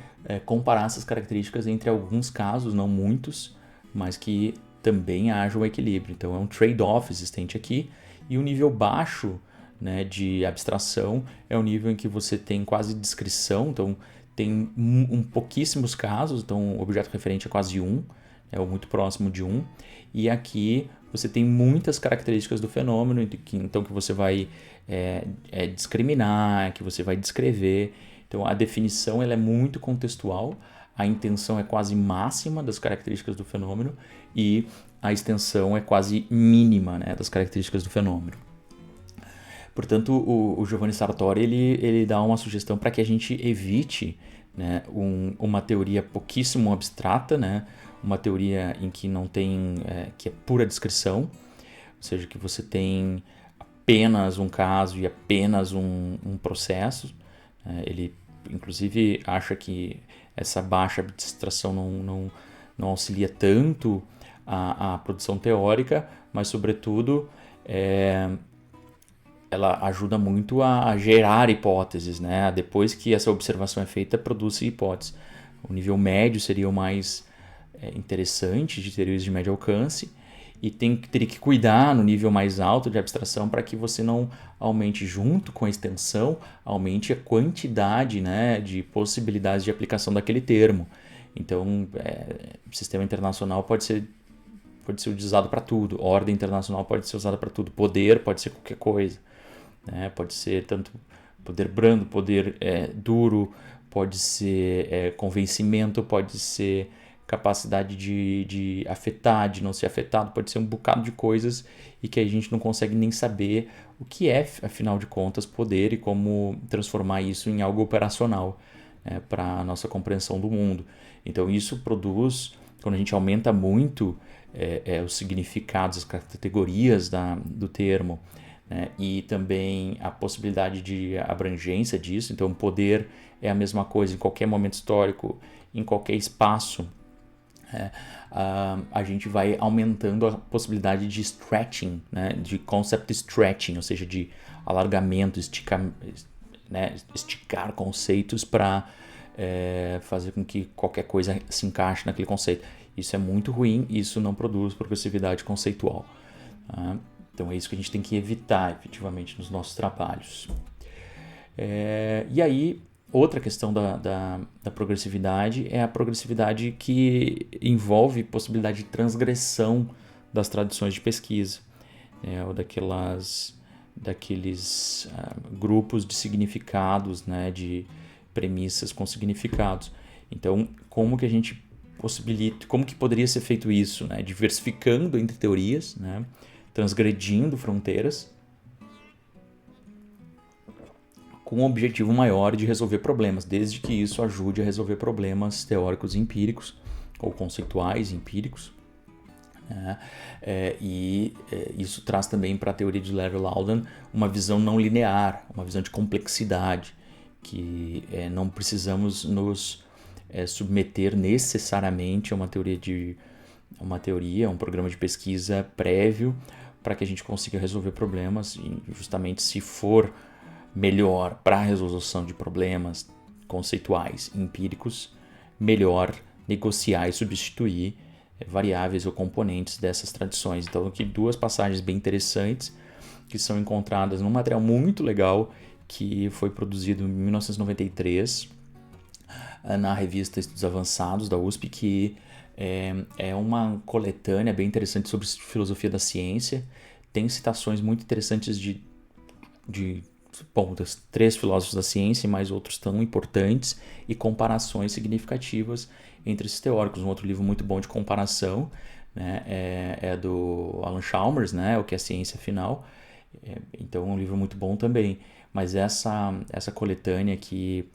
comparar essas características entre alguns casos, não muitos, mas que também haja um equilíbrio. Então é um trade-off existente aqui, e o nível baixo, né, de abstração é o nível em que você tem quase descrição, então tem pouquíssimos casos, então o objeto referente é quase ou muito próximo de e aqui você tem muitas características do fenômeno, então que você vai discriminar, que você vai descrever. Então a definição ela é muito contextual, a intenção é quase máxima das características do fenômeno e a extensão é quase mínima, né, das características do fenômeno. Portanto, o Giovanni Sartori ele dá uma sugestão para que a gente evite, né, uma teoria pouquíssimo abstrata, né, uma teoria em que não tem, que é pura descrição, ou seja, que você tem apenas um caso e apenas um processo. Ele, inclusive, acha que essa baixa abstração não auxilia tanto a produção teórica, mas, sobretudo, ela ajuda muito a gerar hipóteses, né? Depois que essa observação é feita, produz hipóteses. O nível médio seria o mais interessante de teorias de médio alcance, e teria que cuidar no nível mais alto de abstração para que você não aumente, junto com a extensão, aumente a quantidade, né, de possibilidades de aplicação daquele termo. Então, sistema internacional pode ser usado para tudo, ordem internacional pode ser usada para tudo, poder pode ser qualquer coisa, né? Pode ser tanto poder brando, poder duro, pode ser convencimento, pode ser capacidade de afetar, de não ser afetado, pode ser um bocado de coisas e que a gente não consegue nem saber o que é, afinal de contas, poder e como transformar isso em algo operacional, para a nossa compreensão do mundo. Então isso produz, quando a gente aumenta muito os significados, as categorias do termo, né, e também a possibilidade de abrangência disso. Então poder é a mesma coisa em qualquer momento histórico, em qualquer espaço. A gente vai aumentando a possibilidade de stretching, né, de concept stretching, ou seja, de alargamento, esticar conceitos para fazer com que qualquer coisa se encaixe naquele conceito. Isso é muito ruim, isso não produz progressividade conceitual. Então é isso que a gente tem que evitar efetivamente nos nossos trabalhos. E aí, outra questão da progressividade é a progressividade que envolve possibilidade de transgressão das tradições de pesquisa, ou daqueles grupos de significados, né, de premissas com significados. Então, como que poderia ser feito isso, né? Diversificando entre teorias, né? Transgredindo fronteiras, com um objetivo maior de resolver problemas, desde que isso ajude a resolver problemas teóricos e empíricos, ou conceituais e empíricos. Isso traz também para a teoria de Larry Laudan uma visão não linear, uma visão de complexidade, que não precisamos nos submeter necessariamente a um programa de pesquisa prévio para que a gente consiga resolver problemas, e justamente se for melhor para a resolução de problemas conceituais e empíricos, melhor negociar e substituir variáveis ou componentes dessas tradições. Então, aqui duas passagens bem interessantes que são encontradas num material muito legal que foi produzido em 1993 na revista Estudos Avançados da USP, que é uma coletânea bem interessante sobre filosofia da ciência. Tem citações muito interessantes das 3 filósofos da ciência e mais outros tão importantes, e comparações significativas entre esses teóricos. Um outro livro muito bom de comparação, né, é do Alan Chalmers, né, O que é Ciência Afinal. Então é um livro muito bom também. Mas essa coletânea aqui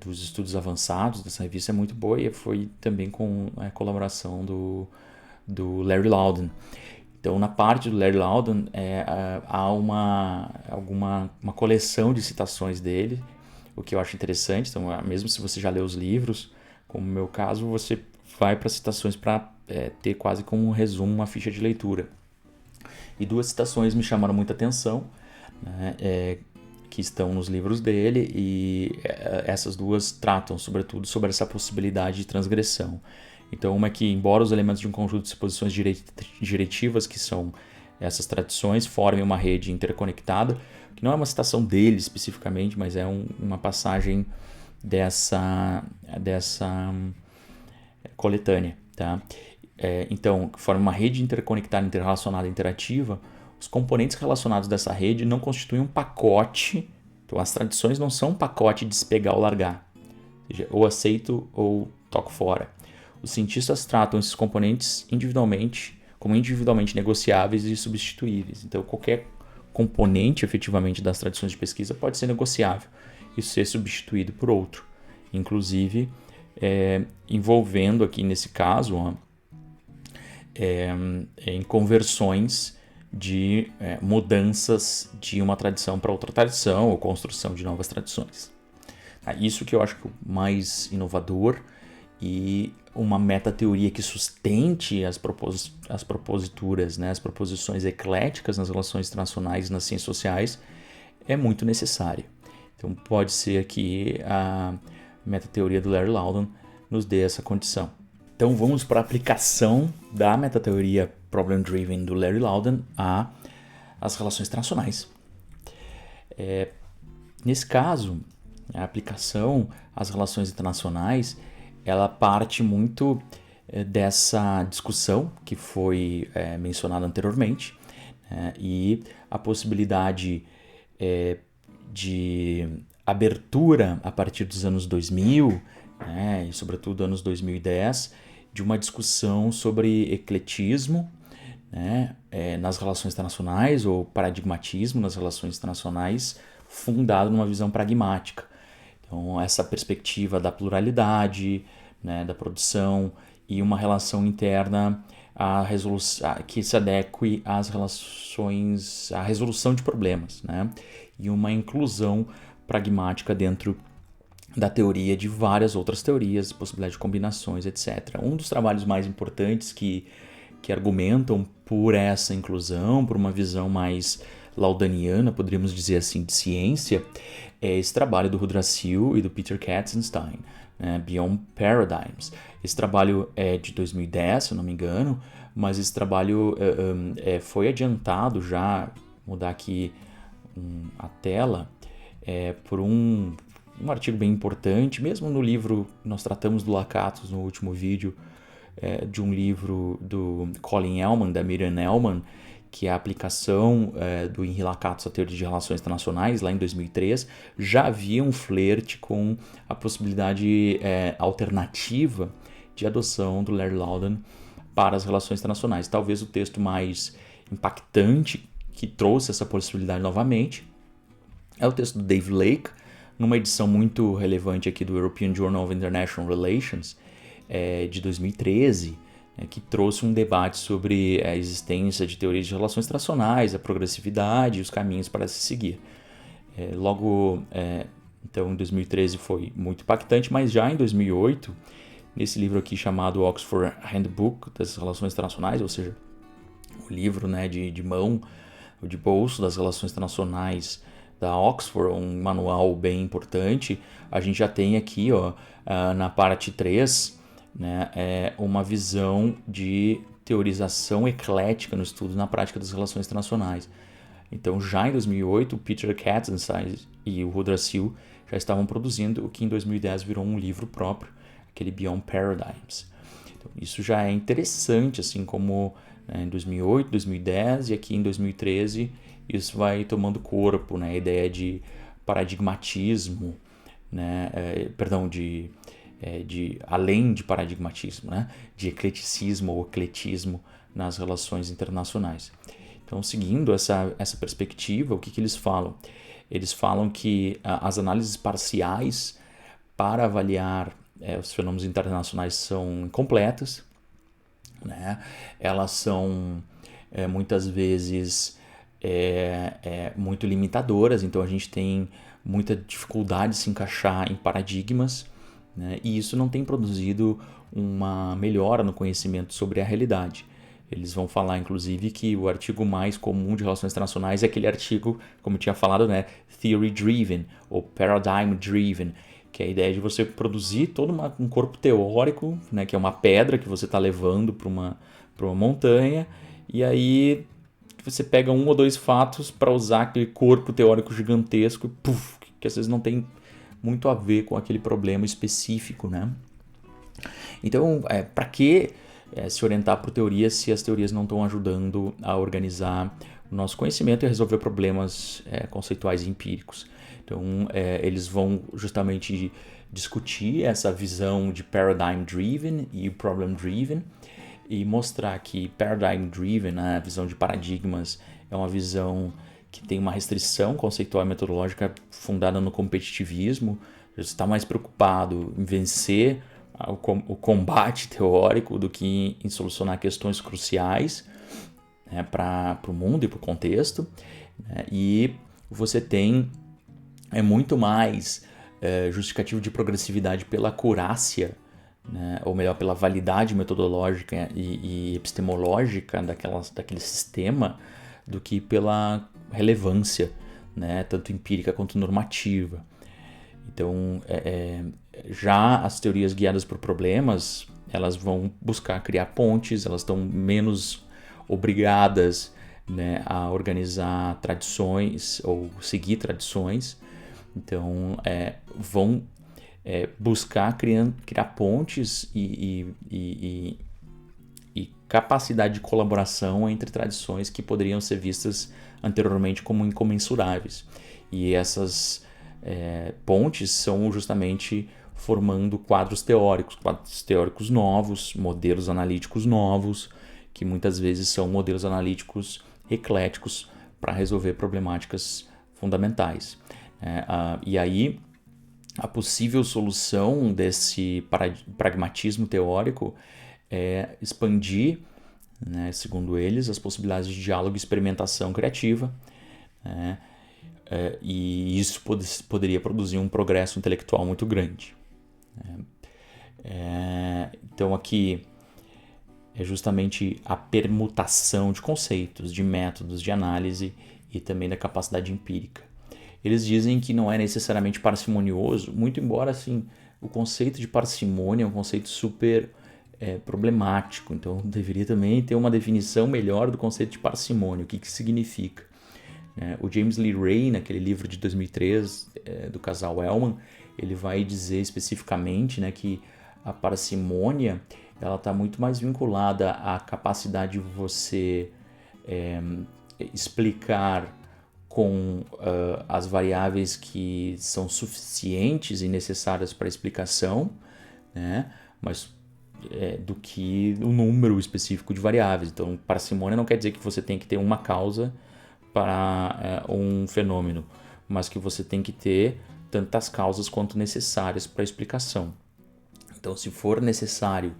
dos estudos avançados dessa revista é muito boa, e foi também com a colaboração do Larry Laudan. Então, na parte do Larry Laudan, há uma coleção de citações dele, o que eu acho interessante. Então, mesmo se você já leu os livros, como no meu caso, você vai para citações para ter quase como um resumo, uma ficha de leitura. E 2 citações me chamaram muita atenção, né, que estão nos livros dele, e essas 2 tratam, sobretudo, sobre essa possibilidade de transgressão. Então, uma é que, embora os elementos de um conjunto de disposições diretivas, que são essas tradições, formem uma rede interconectada, que não é uma citação dele especificamente, mas é uma passagem dessa coletânea, tá? Então, forma uma rede interconectada, interrelacionada, interativa. Os componentes relacionados dessa rede não constituem um pacote. Então, as tradições não são um pacote de despegar ou largar, ou seja, ou aceito ou toco fora. Os cientistas tratam esses componentes como individualmente negociáveis e substituíveis. Então, qualquer componente, efetivamente, das tradições de pesquisa pode ser negociável e ser substituído por outro. Inclusive, envolvendo aqui, nesse caso, em conversões de mudanças de uma tradição para outra tradição, ou construção de novas tradições. Isso que eu acho que é o mais inovador, e uma metateoria que sustente as proposituras, né, as proposições ecléticas nas relações internacionais e nas ciências sociais é muito necessária. Então pode ser que a metateoria do Larry Laudan nos dê essa condição. Então vamos para a aplicação da metateoria Problem Driven do Larry Laudan às relações internacionais. Nesse caso, a aplicação às relações internacionais, ela parte muito dessa discussão que foi mencionada anteriormente, e a possibilidade de abertura a partir dos anos 2000, e sobretudo anos 2010, de uma discussão sobre ecletismo, nas relações internacionais, ou paradigmatismo nas relações internacionais, fundado numa visão pragmática. Então, essa perspectiva da pluralidade, da produção, e uma relação interna que se adeque às relações, à resolução de problemas, e uma inclusão pragmática dentro da teoria de várias outras teorias, possibilidade de combinações, etc. Um dos trabalhos mais importantes que argumentam por essa inclusão, por uma visão mais laudaniana, poderíamos dizer assim, de ciência, é esse trabalho do Rudra Sil e do Peter Katzenstein, Beyond Paradigms. Esse trabalho é de 2010, se eu não me engano, mas esse trabalho foi adiantado já, vou mudar aqui a tela, por um artigo bem importante, mesmo no livro, nós tratamos do Lakatos no último vídeo, de um livro do Colin Ellman, da Miriam Ellman, que é a aplicação do Henri Lakatos à teoria de relações internacionais, lá em 2003, já havia um flerte com a possibilidade alternativa de adoção do Larry Laudan para as relações internacionais. Talvez o texto mais impactante que trouxe essa possibilidade novamente É o texto do Dave Lake, numa edição muito relevante aqui do European Journal of International Relations, de 2013, que trouxe um debate sobre a existência de teorias de relações internacionais, a progressividade e os caminhos para se seguir. Então, em 2013 foi muito impactante, mas já em 2008, nesse livro aqui chamado Oxford Handbook das Relações Internacionais, ou seja, o livro, né, de mão, de bolso das relações internacionais da Oxford, um manual bem importante, a gente já tem aqui, na parte 3, né, uma visão de teorização eclética no estudo na prática das relações internacionais. Então, já em 2008, o Peter Katzenstein e o Rudra Sil já estavam produzindo o que em 2010 virou um livro próprio, aquele Beyond Paradigms. Então, isso já é interessante, assim como em 2008, 2010 e aqui em 2013, isso vai tomando corpo, né? A ideia de paradigmatismo, né? Além de paradigmatismo, né? De ecleticismo ou ecletismo nas relações internacionais. Então, seguindo essa perspectiva, o que eles falam? Eles falam que as análises parciais para avaliar os fenômenos internacionais são incompletas, né? Elas são muitas vezes muito limitadoras, então a gente tem muita dificuldade de se encaixar em paradigmas, né? E isso não tem produzido uma melhora no conhecimento sobre a realidade. Eles vão falar, inclusive, que o artigo mais comum de relações internacionais é aquele artigo, como eu tinha falado, né, theory driven ou paradigm driven, que é a ideia de você produzir todo um corpo teórico, né, que é uma pedra que você está levando para uma montanha, e aí você pega um ou dois fatos para usar aquele corpo teórico gigantesco e puff, que às vezes não tem muito a ver com aquele problema específico, né? Então, para que se orientar por teorias se as teorias não estão ajudando a organizar o nosso conhecimento e a resolver problemas conceituais e empíricos? Então, eles vão justamente discutir essa visão de paradigm driven e problem driven e mostrar que paradigm driven, né, a visão de paradigmas, é uma visão que tem uma restrição conceitual e metodológica fundada no competitivismo. Você está mais preocupado em vencer o combate teórico do que em solucionar questões cruciais, né, para o mundo e para o contexto, né? E você tem muito mais justificativo de progressividade pela acurácia, né, ou melhor, pela validade metodológica e epistemológica daquele sistema, do que pela relevância, né, tanto empírica quanto normativa. Então, já as teorias guiadas por problemas, elas vão buscar criar pontes, elas estão menos obrigadas, né, a organizar tradições ou seguir tradições. Então, vão buscar criar pontes e capacidade de colaboração entre tradições que poderiam ser vistas anteriormente como incomensuráveis. E essas pontes são justamente formando quadros teóricos novos, modelos analíticos novos, que muitas vezes são modelos analíticos ecléticos para resolver problemáticas fundamentais. E aí, a possível solução desse pragmatismo teórico é expandir, né, segundo eles, as possibilidades de diálogo e experimentação criativa, né, e isso poderia produzir um progresso intelectual muito grande. Então aqui é justamente a permutação de conceitos, de métodos de análise e também da capacidade empírica. Eles dizem que não é necessariamente parcimonioso, muito embora assim, o conceito de parcimônia é um conceito super problemático, então deveria também ter uma definição melhor do conceito de parcimônia, o que significa. O James Lee Ray, naquele livro de 2003 do casal Ellman, ele vai dizer especificamente, né, que a parcimônia ela está muito mais vinculada à capacidade de você explicar com as variáveis que são suficientes e necessárias para a explicação, né, mas do que o número específico de variáveis. Então, parcimônia não quer dizer que você tem que ter uma causa para um fenômeno, mas que você tem que ter tantas causas quanto necessárias para a explicação. Então, se for necessário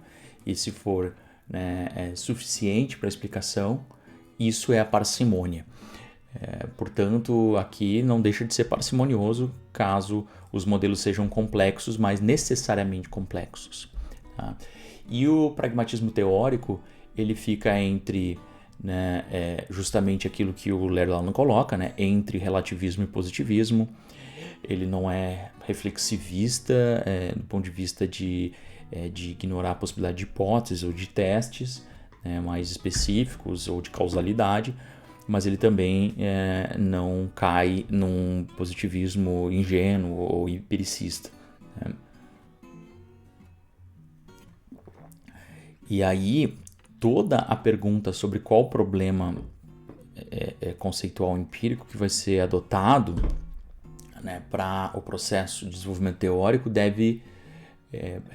e se for, né, suficiente para a explicação, isso é a parcimônia. Portanto, aqui não deixa de ser parcimonioso caso os modelos sejam complexos, mas necessariamente complexos. Tá? E o pragmatismo teórico, ele fica entre, né, justamente aquilo que o Lerland coloca, né, entre relativismo e positivismo. Ele não é reflexivista do ponto de vista de ignorar a possibilidade de hipóteses ou de testes, né, mais específicos ou de causalidade, mas ele também não cai num positivismo ingênuo ou empiricista. Né? E aí, toda a pergunta sobre qual problema conceitual empírico que vai ser adotado, né, para o processo de desenvolvimento teórico deve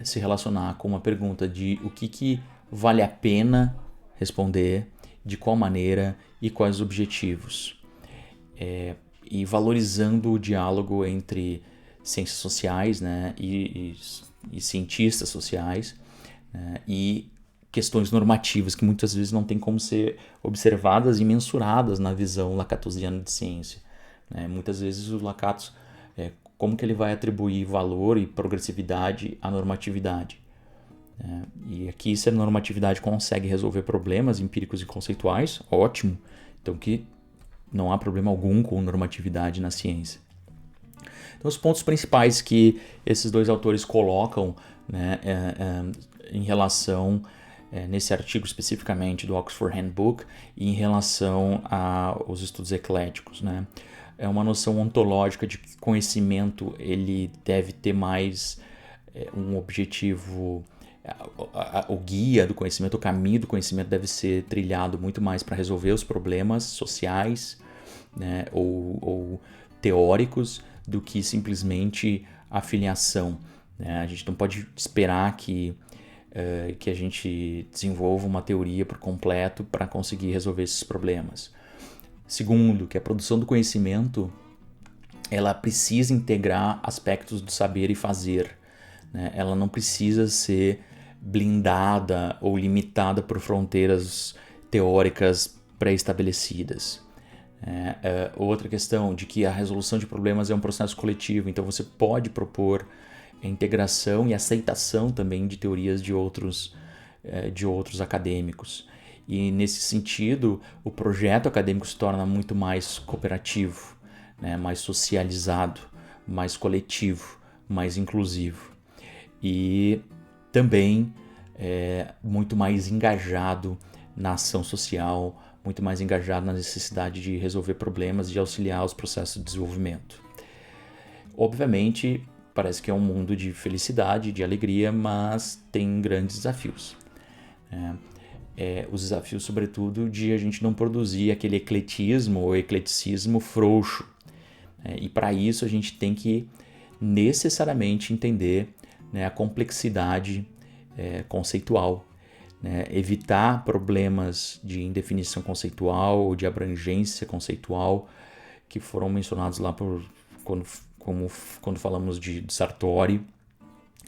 se relacionar com uma pergunta de o que vale a pena responder, de qual maneira e quais os objetivos. E valorizando o diálogo entre ciências sociais, né, e cientistas sociais, né, e questões normativas que muitas vezes não têm como ser observadas e mensuradas na visão lacatosiana de ciência. Muitas vezes o Lakatos, como que ele vai atribuir valor e progressividade à normatividade? E aqui, se a normatividade consegue resolver problemas empíricos e conceituais, ótimo. Então, que não há problema algum com normatividade na ciência. Então, os pontos principais que esses dois autores colocam, né, em relação, nesse artigo especificamente do Oxford Handbook, e em relação aos estudos ecléticos, né? É uma noção ontológica de que conhecimento ele deve ter mais um objetivo, o guia do conhecimento, o caminho do conhecimento deve ser trilhado muito mais para resolver os problemas sociais, né, ou teóricos, do que simplesmente a filiação. Né? A gente não pode esperar que a gente desenvolva uma teoria por completo para conseguir resolver esses problemas. Segundo, que a produção do conhecimento ela precisa integrar aspectos do saber e fazer. Né? Ela não precisa ser blindada ou limitada por fronteiras teóricas pré-estabelecidas. Outra questão de que a resolução de problemas é um processo coletivo, então você pode propor a integração e aceitação também de teorias de outros acadêmicos. E nesse sentido, o projeto acadêmico se torna muito mais cooperativo, né, mais socializado, mais coletivo, mais inclusivo. E também muito mais engajado na ação social, muito mais engajado na necessidade de resolver problemas e de auxiliar os processos de desenvolvimento. Obviamente, parece que é um mundo de felicidade, de alegria, mas tem grandes desafios. Os desafios, sobretudo, de a gente não produzir aquele ecletismo ou ecleticismo frouxo. E para isso a gente tem que necessariamente entender, né, a complexidade conceitual, né, evitar problemas de indefinição conceitual ou de abrangência conceitual que foram mencionados lá quando falamos de Sartori,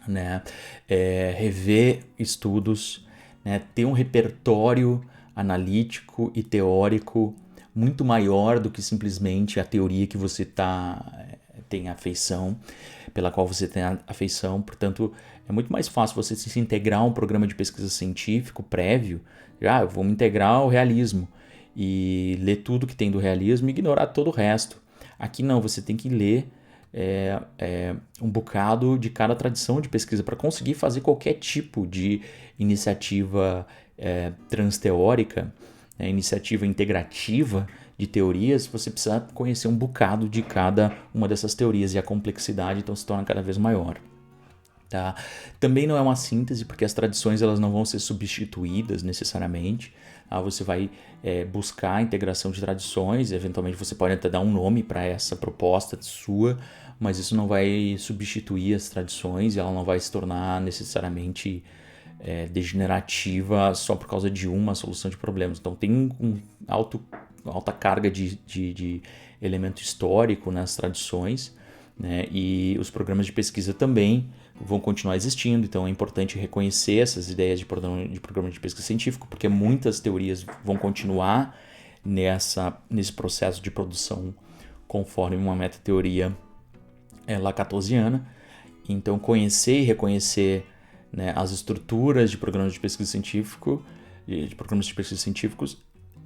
né, rever estudos, né, ter um repertório analítico e teórico muito maior do que simplesmente a teoria que você tem afeição, pela qual você tem afeição. Portanto, é muito mais fácil você se integrar a um programa de pesquisa científico prévio. Eu vou me integrar ao realismo e ler tudo que tem do realismo e ignorar todo o resto. Aqui não, você tem que ler um bocado de cada tradição de pesquisa para conseguir fazer qualquer tipo de iniciativa transteórica, iniciativa integrativa de teorias. Você precisa conhecer um bocado de cada uma dessas teorias e a complexidade então se torna cada vez maior. Tá? Também não é uma síntese, porque as tradições elas não vão ser substituídas necessariamente. Você vai buscar a integração de tradições, eventualmente você pode até dar um nome para essa proposta sua, mas isso não vai substituir as tradições e ela não vai se tornar necessariamente degenerativa só por causa de uma solução de problemas. Então tem um alto alta carga de elemento histórico nas tradições, né? E os programas de pesquisa também vão continuar existindo, então é importante reconhecer essas ideias de programa de pesquisa científico, porque muitas teorias vão continuar nesse processo de produção conforme uma meta-teoria lacatosiana. Então, conhecer e reconhecer, né, as estruturas de programas de pesquisa científicos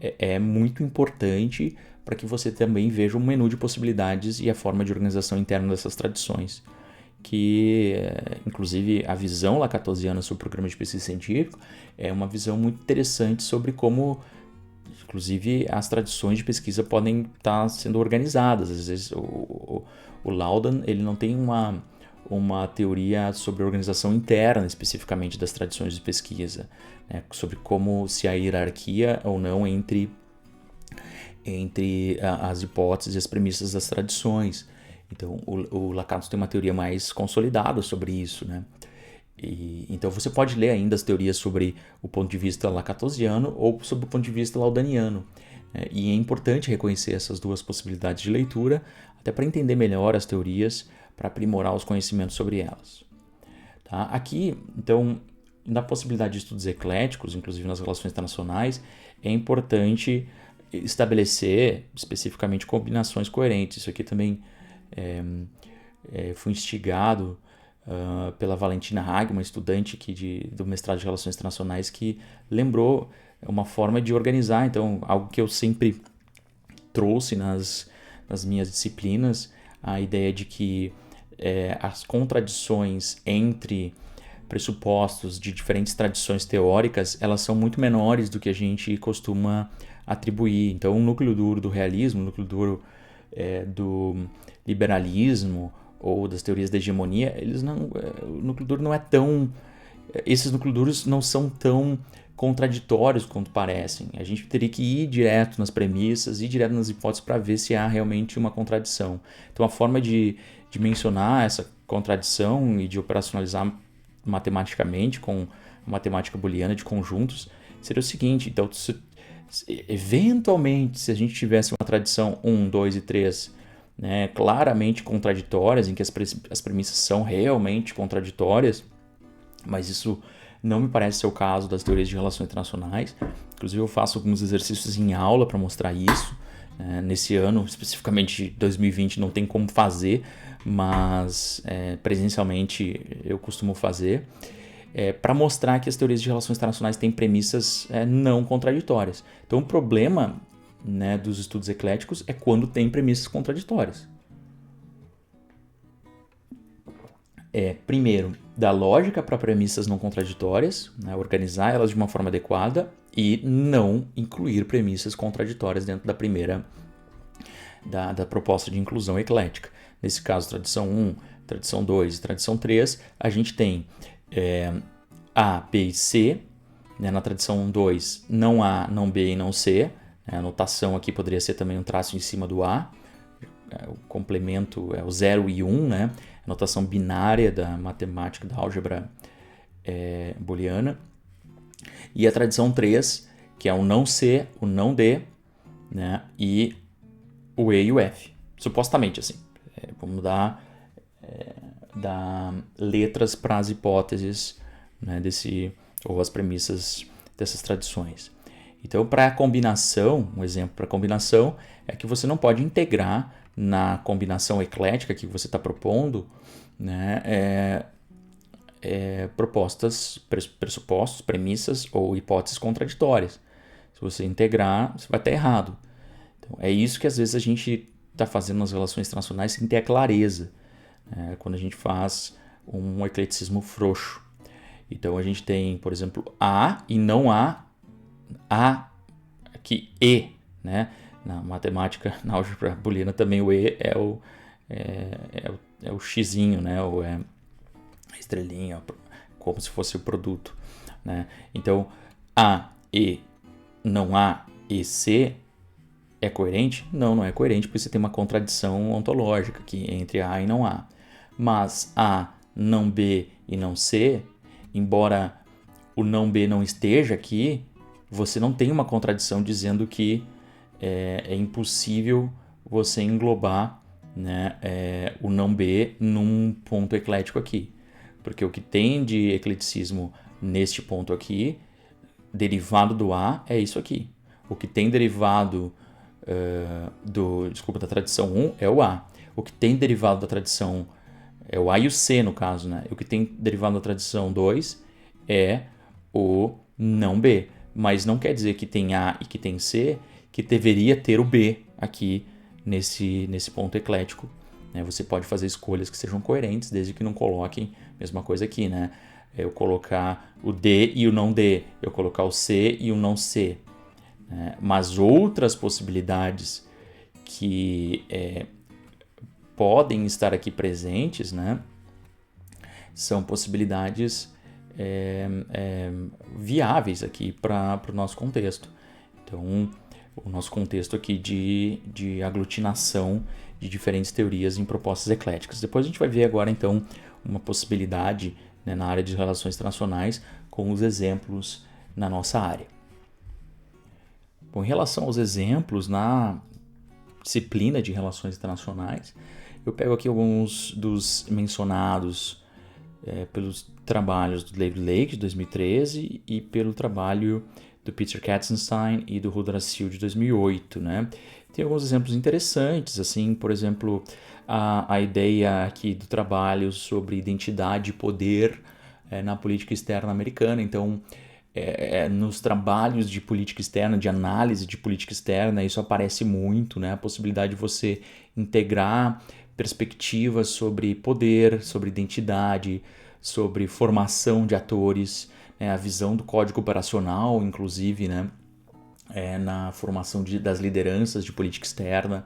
é muito importante para que você também veja um menu de possibilidades e a forma de organização interna dessas tradições. Que, inclusive, a visão lacatosiana sobre o programa de pesquisa científico é uma visão muito interessante sobre como, inclusive, as tradições de pesquisa podem estar sendo organizadas. Às vezes, o Laudan ele não tem uma teoria sobre a organização interna, especificamente das tradições de pesquisa, né? Sobre como se há hierarquia ou não entre as hipóteses e as premissas das tradições. Então, o Lakatos tem uma teoria mais consolidada sobre isso, né? Então, você pode ler ainda as teorias sobre o ponto de vista lacatosiano ou sobre o ponto de vista laudaniano. Né? E é importante reconhecer essas duas possibilidades de leitura, até para entender melhor as teorias, para aprimorar os conhecimentos sobre elas. Tá? Aqui, então, na possibilidade de estudos ecléticos, inclusive nas relações internacionais, é importante estabelecer especificamente combinações coerentes. Isso aqui também fui instigado pela Valentina Haag, uma estudante aqui do mestrado de Relações Internacionais, que lembrou uma forma de organizar, então, algo que eu sempre trouxe nas minhas disciplinas, a ideia de que as contradições entre pressupostos de diferentes tradições teóricas, elas são muito menores do que a gente costuma atribuir. Então, o núcleo duro do realismo, o núcleo duro do liberalismo ou das teorias da hegemonia, o núcleo duro não é tão... Esses núcleos duros não são tão contraditórios quanto parecem. A gente teria que ir direto nas premissas, ir direto nas hipóteses para ver se há realmente uma contradição. Então, a forma de mencionar essa contradição e de operacionalizar matematicamente com a matemática booleana de conjuntos seria o seguinte: então, eventualmente, se a gente tivesse uma tradição 1, 2 e 3, né, claramente contraditórias, em que as premissas são realmente contraditórias, mas isso não me parece ser o caso das teorias de relações internacionais. Inclusive, eu faço alguns exercícios em aula para mostrar isso. Nesse ano, especificamente 2020, não tem como fazer, mas presencialmente eu costumo fazer, para mostrar que as teorias de relações internacionais têm premissas não contraditórias. Então, o problema, né, dos estudos ecléticos é quando tem premissas contraditórias. Primeiro, dar lógica para premissas não contraditórias, né, organizar elas de uma forma adequada e não incluir premissas contraditórias dentro da primeira da proposta de inclusão eclética. Nesse caso, tradição 1, tradição 2 e tradição 3, a gente tem A, B e C. Né? Na tradição 2, não A, não B e não C. A notação aqui poderia ser também um traço em cima do A. O complemento é o 0 e 1, né? A notação binária da matemática, da álgebra booleana. E a tradição 3, que é o não C, o não D, né? E o E e o F. Supostamente, assim. Vamos dar letras para as hipóteses, né, ou as premissas dessas tradições. Então, para a combinação, um exemplo para a combinação é que você não pode integrar na combinação eclética que você está propondo, né, pressupostos, premissas ou hipóteses contraditórias. Se você integrar, você vai estar errado. Então, é isso que às vezes a gente está fazendo nas relações internacionais sem ter a clareza, quando a gente faz um ecleticismo frouxo. Então, a gente tem, por exemplo, A e não A aqui E, né? Na matemática, na álgebra booleana também o E é o xizinho, né? Ou é a estrelinha, como se fosse o produto, né? Então, A, E, não A, E, C é coerente? Não, não é coerente, porque você tem uma contradição ontológica aqui entre A e não A. Mas A, não B e não C, embora o não B não esteja aqui, você não tem uma contradição dizendo que é impossível você englobar, né, o não B num ponto eclético aqui. Porque o que tem de ecleticismo neste ponto aqui, derivado do A, é isso aqui. O que tem derivado da tradição 1 é o A. O que tem derivado da tradição é o A e o C, no caso, né? O que tem derivado da tradição 2 é o não B. Mas não quer dizer que tem A e que tem C, que deveria ter o B aqui nesse ponto eclético. Né? Você pode fazer escolhas que sejam coerentes, desde que não coloquem a mesma coisa aqui, né? Eu colocar o D e o não D, eu colocar o C e o não C. Né? Mas outras possibilidades que podem estar aqui presentes, né? São possibilidades viáveis aqui para o nosso contexto. Então, o nosso contexto aqui de aglutinação de diferentes teorias em propostas ecléticas. Depois a gente vai ver agora, então, uma possibilidade, né, na área de relações internacionais com os exemplos na nossa área. Bom, em relação aos exemplos na disciplina de relações internacionais, eu pego aqui alguns dos mencionados pelos trabalhos do David Lake, de 2013, e pelo trabalho do Peter Katzenstein e do Rudra Sil, de 2008, né? Tem alguns exemplos interessantes, assim, por exemplo, a ideia aqui do trabalho sobre identidade e poder na política externa americana. Então, nos trabalhos de política externa, de análise de política externa, isso aparece muito, né? A possibilidade de você integrar perspectivas sobre poder, sobre identidade, sobre formação de atores, a visão do código operacional, inclusive, né? Na formação das lideranças de política externa.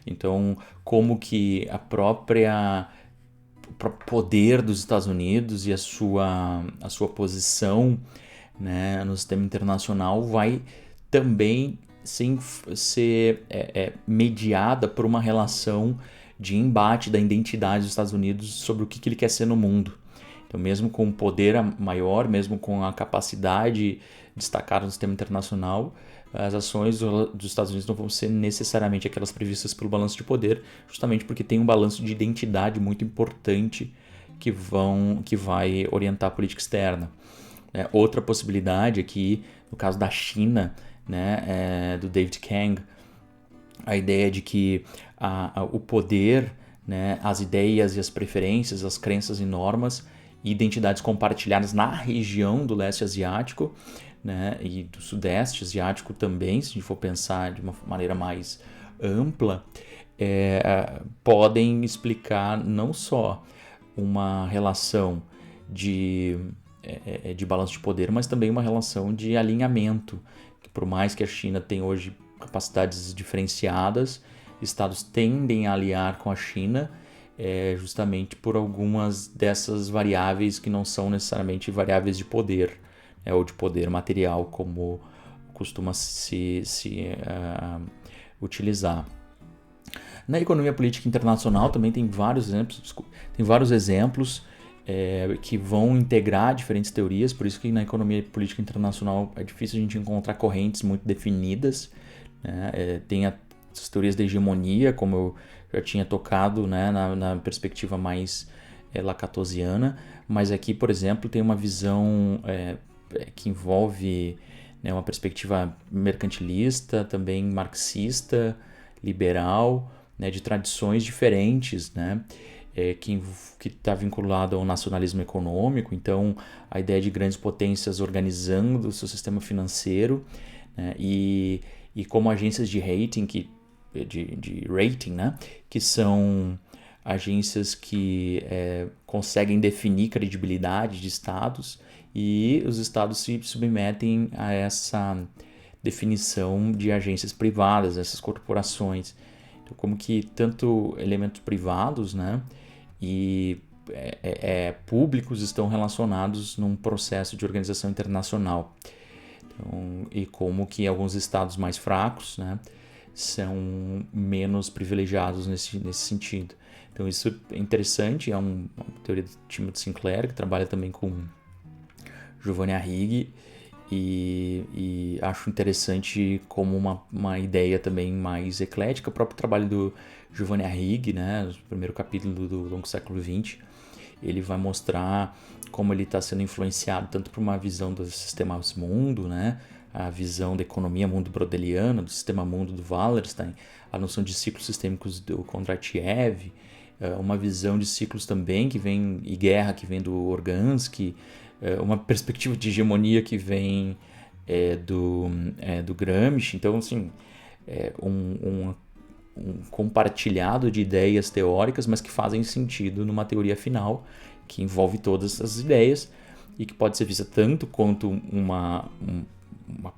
Então, como que o próprio poder dos Estados Unidos e a sua posição, né, no sistema internacional vai também ser mediada por uma relação de embate da identidade dos Estados Unidos sobre o que ele quer ser no mundo. Então, mesmo com um poder maior, mesmo com a capacidade destacada no sistema internacional, as ações dos Estados Unidos não vão ser necessariamente aquelas previstas pelo balanço de poder, justamente porque tem um balanço de identidade muito importante que vai orientar a política externa. Outra possibilidade aqui, no caso da China, né, do David Kang, a ideia de que o poder, né, as ideias e as preferências, as crenças e normas e identidades compartilhadas na região do leste asiático, né, e do sudeste asiático também, se a gente for pensar de uma maneira mais ampla, podem explicar não só uma relação de balanço de poder, mas também uma relação de alinhamento, que por mais que a China tenha hoje capacidades diferenciadas, estados tendem a aliar com a China justamente por algumas dessas variáveis que não são necessariamente variáveis de poder, ou de poder material, como costuma se utilizar. Na economia política internacional também tem vários exemplos que vão integrar diferentes teorias, por isso que na economia política internacional é difícil a gente encontrar correntes muito definidas, né? Tem as teorias da hegemonia, como eu já tinha tocado, né, na perspectiva mais lacatosiana, mas aqui, por exemplo, tem uma visão que envolve, né, uma perspectiva mercantilista, também marxista, liberal, né, de tradições diferentes, né, que está vinculado ao nacionalismo econômico. Então, a ideia de grandes potências organizando o seu sistema financeiro, né, e como agências de rating, de rating, né, que são agências que conseguem definir credibilidade de estados, e os estados se submetem a essa definição de agências privadas, essas corporações. Então, como que tanto elementos privados, né, e públicos estão relacionados num processo de organização internacional. Então, e como que alguns estados mais fracos, né, são menos privilegiados nesse sentido. Então, isso é interessante, é uma teoria do Timothy Sinclair, que trabalha também com Giovanni Arrighi, e acho interessante como uma ideia também mais eclética. O próprio trabalho do Giovanni Arrighi, né, no primeiro capítulo do Longo Século XX, ele vai mostrar como ele está sendo influenciado tanto por uma visão dos sistemas mundo, né, a visão da economia mundo brodeliana, do sistema mundo do Wallerstein, a noção de ciclos sistêmicos do Kondratiev, uma visão de ciclos também que vem, e guerra que vem do Organsky, uma perspectiva de hegemonia que vem do Gramsci. Então, assim, um compartilhado de ideias teóricas, mas que fazem sentido numa teoria final, que envolve todas essas ideias e que pode ser vista tanto quanto uma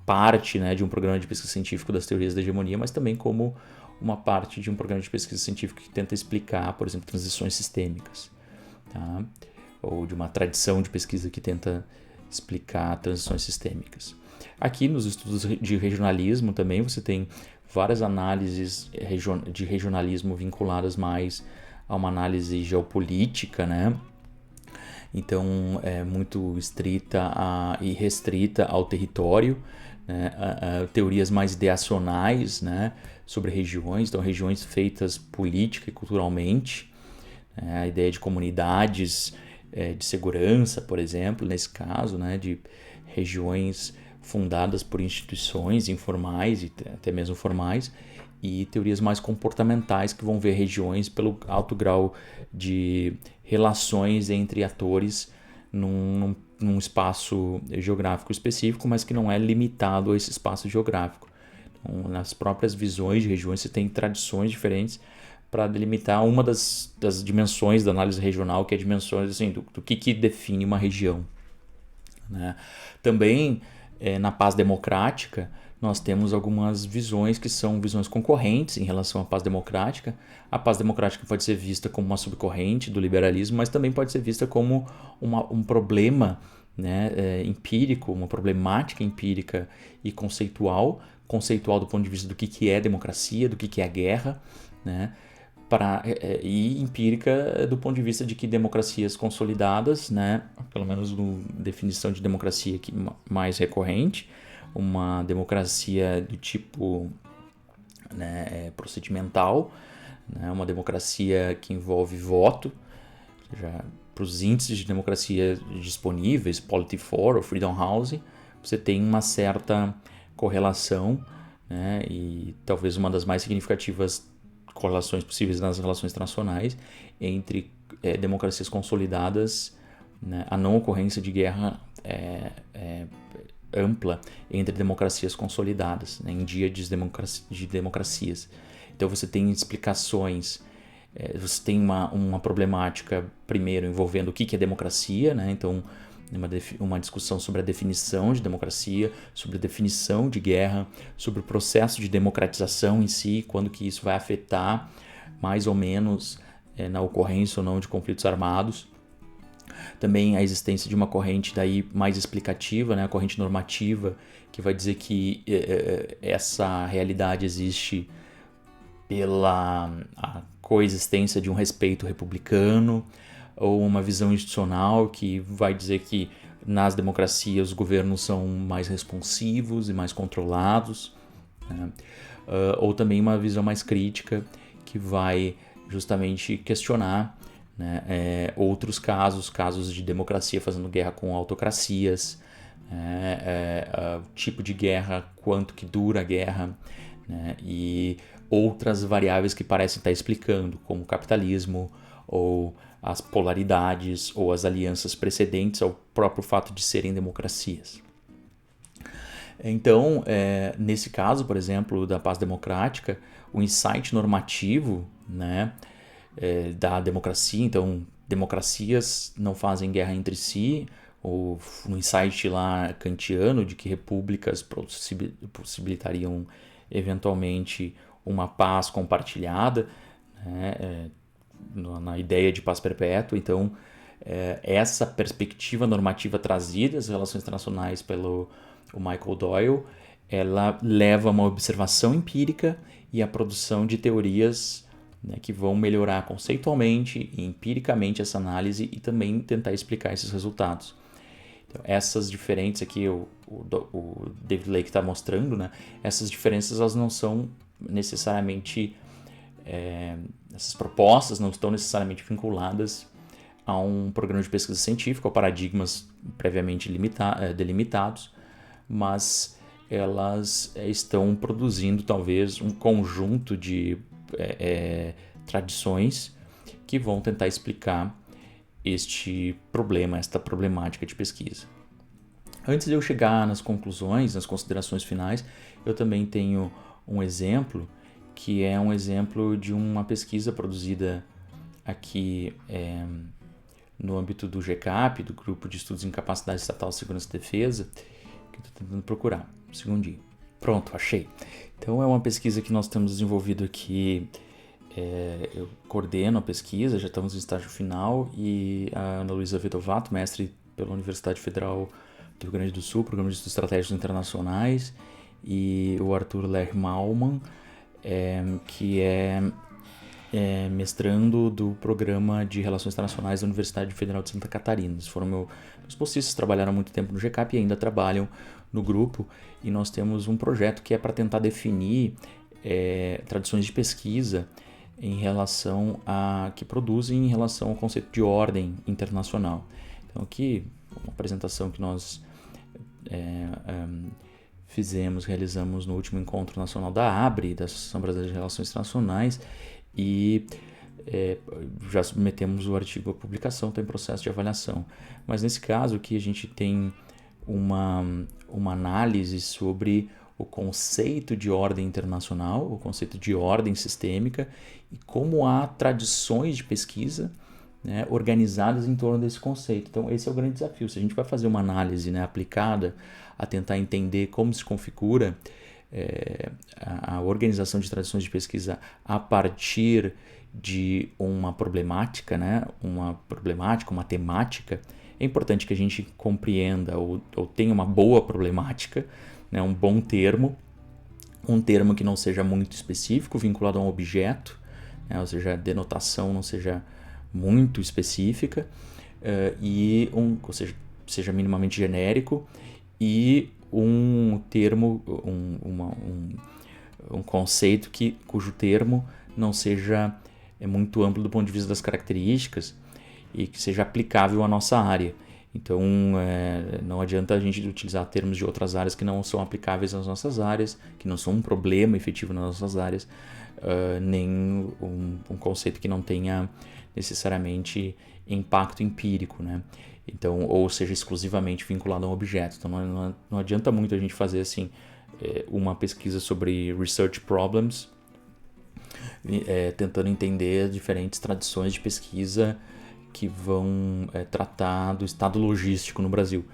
parte, né, de um programa de pesquisa científico das teorias da hegemonia, mas também como uma parte de um programa de pesquisa científica que tenta explicar, por exemplo, transições sistêmicas, tá? Ou de uma tradição de pesquisa que tenta explicar transições sistêmicas. Aqui nos estudos de regionalismo também você tem várias análises de regionalismo vinculadas mais a uma análise geopolítica, né? Então é muito estrita e restrita ao território, né? Teorias mais ideacionais, né, sobre regiões, então regiões feitas política e culturalmente, a ideia de comunidades de segurança, por exemplo, nesse caso, né, de regiões fundadas por instituições informais e até mesmo formais, e teorias mais comportamentais que vão ver regiões pelo alto grau de relações entre atores num espaço geográfico específico, mas que não é limitado a esse espaço geográfico. Então, nas próprias visões de regiões você tem tradições diferentes para delimitar uma das dimensões da análise regional, que é a dimensão assim, do que define uma região, né? Também na paz democrática nós temos algumas visões que são visões concorrentes em relação à paz democrática. A paz democrática pode ser vista como uma subcorrente do liberalismo, mas também pode ser vista como um problema, né, empírico, uma problemática empírica e conceitual do ponto de vista do que é democracia, do que é guerra, né, e empírica do ponto de vista de que democracias consolidadas, né, pelo menos na definição de democracia que mais recorrente, uma democracia do tipo, né, procedimental, né, uma democracia que envolve voto, já para os índices de democracia disponíveis, Polity4 ou Freedom House, você tem uma certa correlação, né, e talvez uma das mais significativas correlações possíveis nas relações internacionais entre democracias consolidadas, né, a não ocorrência de guerra ampla entre democracias consolidadas, né, em dia de democracias. Então você tem explicações, você tem uma problemática primeiro envolvendo o que é democracia, né? Então uma discussão sobre a definição de democracia, sobre a definição de guerra, sobre o processo de democratização em si, quando que isso vai afetar mais ou menos na ocorrência ou não de conflitos armados. Também a existência de uma corrente daí mais explicativa, né, a corrente normativa, que vai dizer que essa realidade existe pela a coexistência de um respeito republicano, ou uma visão institucional que vai dizer que nas democracias os governos são mais responsivos e mais controlados, né? Ou também uma visão mais crítica que vai justamente questionar, né, outros casos de democracia fazendo guerra com autocracias, o tipo de guerra, quanto que dura a guerra, né, e outras variáveis que parecem estar explicando, como o capitalismo, ou as polaridades, ou as alianças precedentes ao próprio fato de serem democracias. Então, nesse caso, por exemplo, da paz democrática, o insight normativo, né, da democracia, então democracias não fazem guerra entre si, ou no insight lá kantiano de que repúblicas possibilitariam eventualmente uma paz compartilhada, né, na ideia de paz perpétua. Então essa perspectiva normativa trazida às relações internacionais pelo Michael Doyle, ela leva a uma observação empírica e a produção de teorias, né, que vão melhorar conceitualmente e empiricamente essa análise e também tentar explicar esses resultados. Então, essas diferentes aqui, o David Lake está mostrando, né? Essas diferenças elas não são necessariamente, essas propostas não estão necessariamente vinculadas a um programa de pesquisa científica ou paradigmas previamente delimitados, mas elas estão produzindo talvez um conjunto de tradições que vão tentar explicar este problema, esta problemática de pesquisa. Antes de eu chegar nas conclusões, nas considerações finais, eu também tenho um exemplo, que é um exemplo de uma pesquisa produzida aqui no âmbito do GCAP, do Grupo de Estudos em Capacidade Estatal, Segurança e Defesa, que eu estou tentando procurar. Um segundinho. Pronto, achei. Então é uma pesquisa que nós temos desenvolvido aqui. Eu coordeno a pesquisa, já estamos no estágio final, e a Ana Luísa Vedovato, mestre pela Universidade Federal do Rio Grande do Sul, Programa de Estudos Estratégicos Internacionais, e o Arthur Lerr-Maumann, que é mestrando do Programa de Relações Internacionais da Universidade Federal de Santa Catarina. Eles foram meus bolsistas, trabalharam há muito tempo no GCAP e ainda trabalham no grupo, e nós temos um projeto que é para tentar definir tradições de pesquisa que produzem em relação ao conceito de ordem internacional. Então aqui, uma apresentação que nós realizamos no último encontro nacional da ABRE, da Associação Brasileira de Relações Internacionais, e já submetemos o artigo à publicação, está em processo de avaliação. Mas nesse caso aqui a gente tem uma análise sobre o conceito de ordem internacional, o conceito de ordem sistêmica, e como há tradições de pesquisa, né, organizadas em torno desse conceito. Então esse é o grande desafio. Se a gente vai fazer uma análise, né, aplicada a tentar entender como se configura a organização de tradições de pesquisa a partir de uma problemática, né, uma temática, é importante que a gente compreenda ou tenha uma boa problemática, né, um bom termo, um termo que não seja muito específico, vinculado a um objeto, né, ou seja, a denotação não seja muito específica, ou seja, seja minimamente genérico, e um termo, um conceito cujo termo não seja muito amplo do ponto de vista das características e que seja aplicável à nossa área. Então, não adianta a gente utilizar termos de outras áreas que não são aplicáveis às nossas áreas, que não são um problema efetivo nas nossas áreas, nem um conceito que não tenha necessariamente impacto empírico, né? Então, ou seja, exclusivamente vinculado a um objeto. Então, não adianta muito a gente fazer assim, uma pesquisa sobre research problems, tentando entender diferentes tradições de pesquisa que vão tratar do estado logístico no Brasil.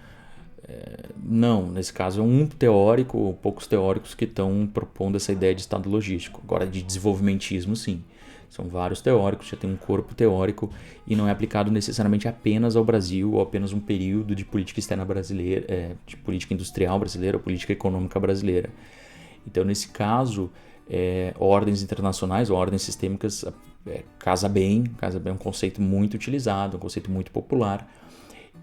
Não, nesse caso é um teórico ou poucos teóricos que estão propondo essa ideia de estado logístico. Agora, de desenvolvimentismo, sim. São vários teóricos, já tem um corpo teórico e não é aplicado necessariamente apenas ao Brasil ou apenas um período de política externa brasileira, de política industrial brasileira ou política econômica brasileira. Então, nesse caso, ordens internacionais ou ordens sistêmicas casa bem, é um conceito muito utilizado, um conceito muito popular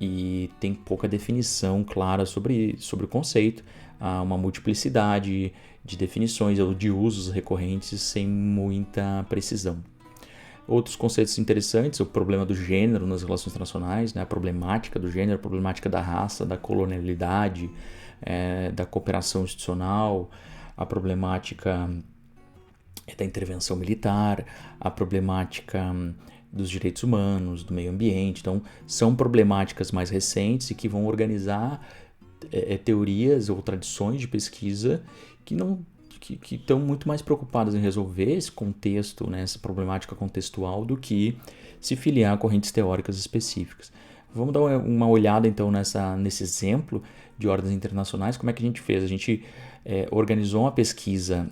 e tem pouca definição clara sobre o conceito. Há uma multiplicidade de definições ou de usos recorrentes sem muita precisão. Outros conceitos interessantes, o problema do gênero nas relações internacionais, né? A problemática do gênero, a problemática da raça, da colonialidade, da cooperação institucional, a problemática da intervenção militar, a problemática dos direitos humanos, do meio ambiente. Então, são problemáticas mais recentes e que vão organizar teorias ou tradições de pesquisa que estão muito mais preocupadas em resolver esse contexto, né, essa problemática contextual, do que se filiar a correntes teóricas específicas. Vamos dar uma olhada então nesse exemplo de ordens internacionais. Como é que a gente fez? A gente organizou uma pesquisa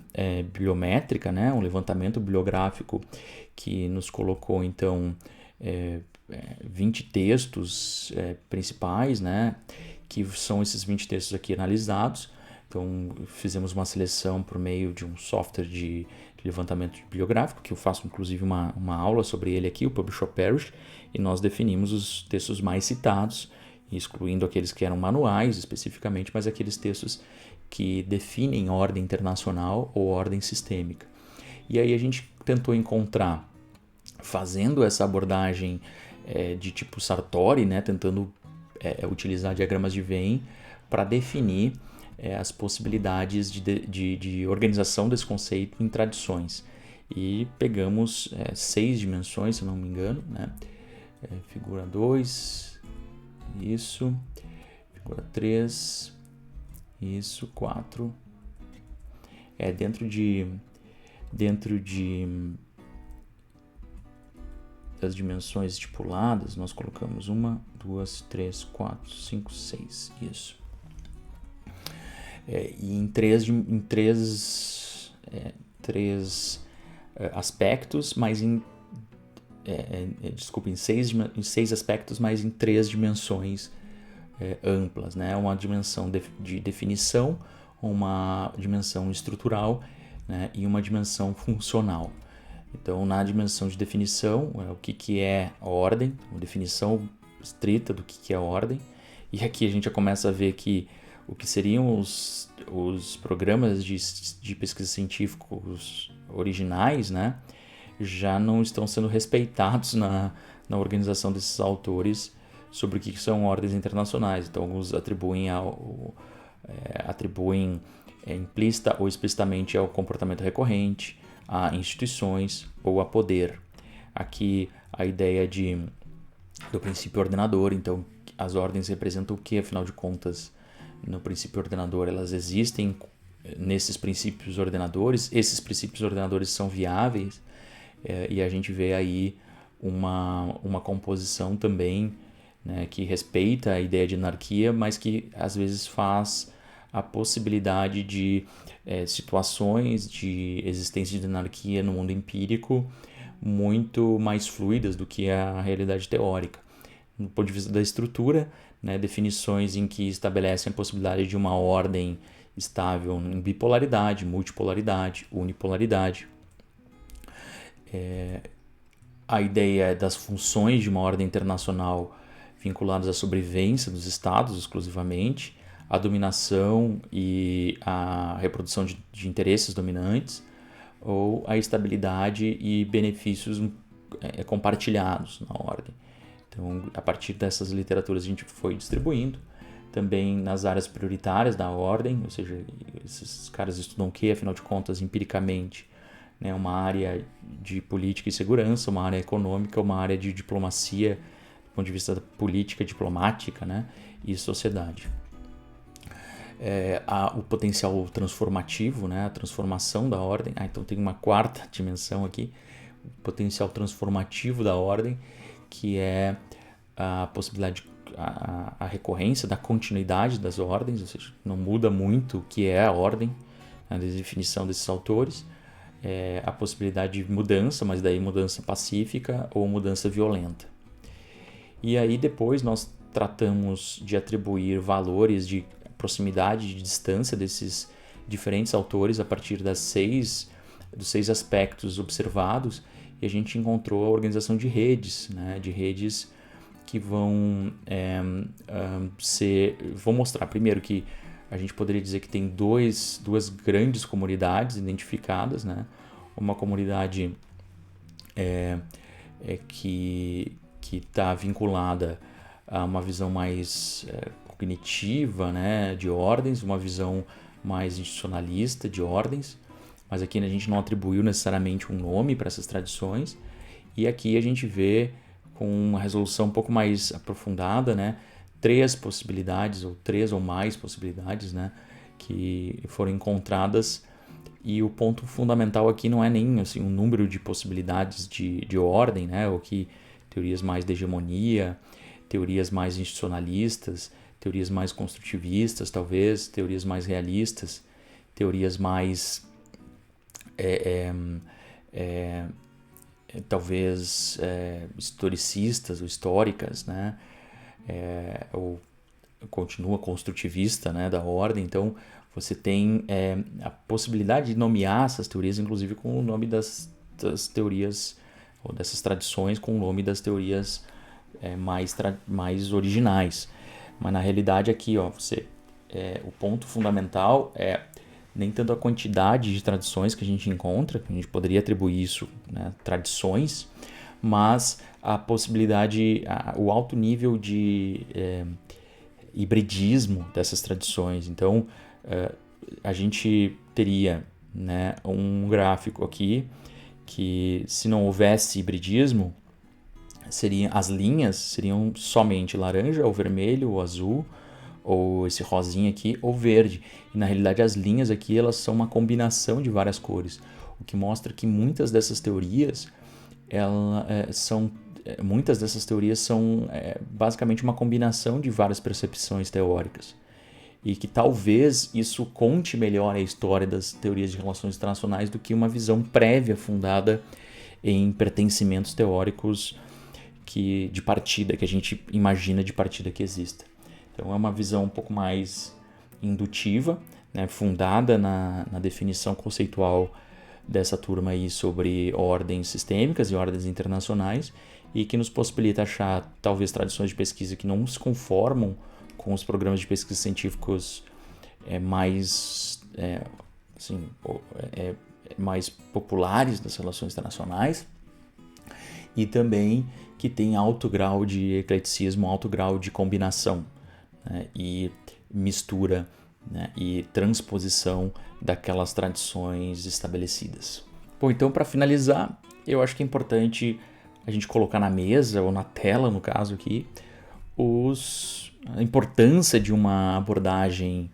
bibliométrica, né, um levantamento bibliográfico que nos colocou então 20 textos principais, né, que são esses 20 textos aqui analisados. Então, fizemos uma seleção por meio de um software de levantamento bibliográfico, que eu faço inclusive uma aula sobre ele aqui, o Publish or Perish, e nós definimos os textos mais citados excluindo aqueles que eram manuais especificamente, mas aqueles textos que definem ordem internacional ou ordem sistêmica. E aí a gente tentou encontrar, fazendo essa abordagem de tipo Sartori, né, tentando utilizar diagramas de Venn para definir as possibilidades de organização desse conceito em tradições. E pegamos 6 dimensões, se não me engano, né? Figura 2, isso, figura 3, isso, 4. Dentro das dimensões estipuladas, nós colocamos 1, 2, 3, 4, 5, 6, isso. E em três aspectos, mas em 6 aspectos, mas em 3 dimensões amplas, né? Uma dimensão de definição, uma dimensão estrutural, né? E uma dimensão funcional. Então, na dimensão de definição, o que é a ordem, uma definição estrita do que é a ordem, e aqui a gente já começa a ver que o que seriam os programas de pesquisa científicos originais, né, já não estão sendo respeitados na organização desses autores sobre o que são ordens internacionais. Então, alguns atribuem implícita ou explicitamente ao comportamento recorrente, a instituições ou a poder. Aqui a ideia do princípio ordenador. Então, as ordens representam o que, afinal de contas? No princípio ordenador, elas existem nesses princípios ordenadores. Esses princípios ordenadores são viáveis, e a gente vê aí uma composição também, né, que respeita a ideia de anarquia, mas que às vezes faz a possibilidade de situações de existência de anarquia no mundo empírico muito mais fluidas do que a realidade teórica. Do ponto de vista da estrutura, né, definições em que estabelecem a possibilidade de uma ordem estável em bipolaridade, multipolaridade, unipolaridade. A ideia das funções de uma ordem internacional vinculadas à sobrevivência dos estados exclusivamente, a dominação e a reprodução de interesses dominantes, ou a estabilidade e benefícios compartilhados na ordem. Então, a partir dessas literaturas a gente foi distribuindo, também nas áreas prioritárias da ordem, ou seja, esses caras estudam o que, afinal de contas, empiricamente, né? Uma área de política e segurança, uma área econômica, uma área de diplomacia, do ponto de vista da política diplomática, né? E sociedade. O potencial transformativo, né? A transformação da ordem. Então tem uma quarta dimensão aqui, o potencial transformativo da ordem, que é a possibilidade, a recorrência da continuidade das ordens, ou seja, não muda muito o que é a ordem, a definição desses autores, a possibilidade de mudança, mas daí mudança pacífica ou mudança violenta. E aí depois nós tratamos de atribuir valores de proximidade, de distância desses diferentes autores a partir dos 6 aspectos observados, e a gente encontrou a organização de redes, né, de redes que vão vou mostrar primeiro que a gente poderia dizer que tem duas grandes comunidades identificadas, né? Uma comunidade que está vinculada a uma visão mais cognitiva, né, de ordens, uma visão mais institucionalista de ordens, mas aqui a gente não atribuiu necessariamente um nome para essas tradições, e aqui a gente vê com uma resolução um pouco mais aprofundada, né, 3 possibilidades, ou 3 ou mais possibilidades, né, que foram encontradas, e o ponto fundamental aqui não é nem assim, um número de possibilidades de ordem, né, ou que teorias mais de hegemonia, teorias mais institucionalistas, teorias mais construtivistas, talvez, teorias mais realistas, teorias mais talvez historicistas ou históricas, né? Ou continua construtivista, né, da ordem. Então você tem a possibilidade de nomear essas teorias, inclusive com o nome das teorias ou dessas tradições, com o nome das teorias mais originais. Mas na realidade aqui, ó, o ponto fundamental é nem tanto a quantidade de tradições que a gente encontra, que a gente poderia atribuir isso, né, tradições, mas a possibilidade, o alto nível de hibridismo dessas tradições. Então, a gente teria, né, um gráfico aqui que, se não houvesse hibridismo, as linhas seriam somente laranja ou vermelho ou azul, ou esse rosinha aqui, ou verde. E na realidade as linhas aqui elas são uma combinação de várias cores, o que mostra que muitas dessas teorias são basicamente uma combinação de várias percepções teóricas. E que talvez isso conte melhor a história das teorias de relações internacionais do que uma visão prévia fundada em pertencimentos teóricos de partida, que a gente imagina de partida que exista. Então é uma visão um pouco mais indutiva, né, fundada na definição conceitual dessa turma aí sobre ordens sistêmicas e ordens internacionais, e que nos possibilita achar talvez tradições de pesquisa que não se conformam com os programas de pesquisa científicos mais populares das relações internacionais, e também que tem alto grau de ecleticismo, alto grau de combinação, né, e mistura, né, e transposição daquelas tradições estabelecidas. Bom, então para finalizar, eu acho que é importante a gente colocar na mesa, ou na tela no caso aqui, a importância de uma abordagem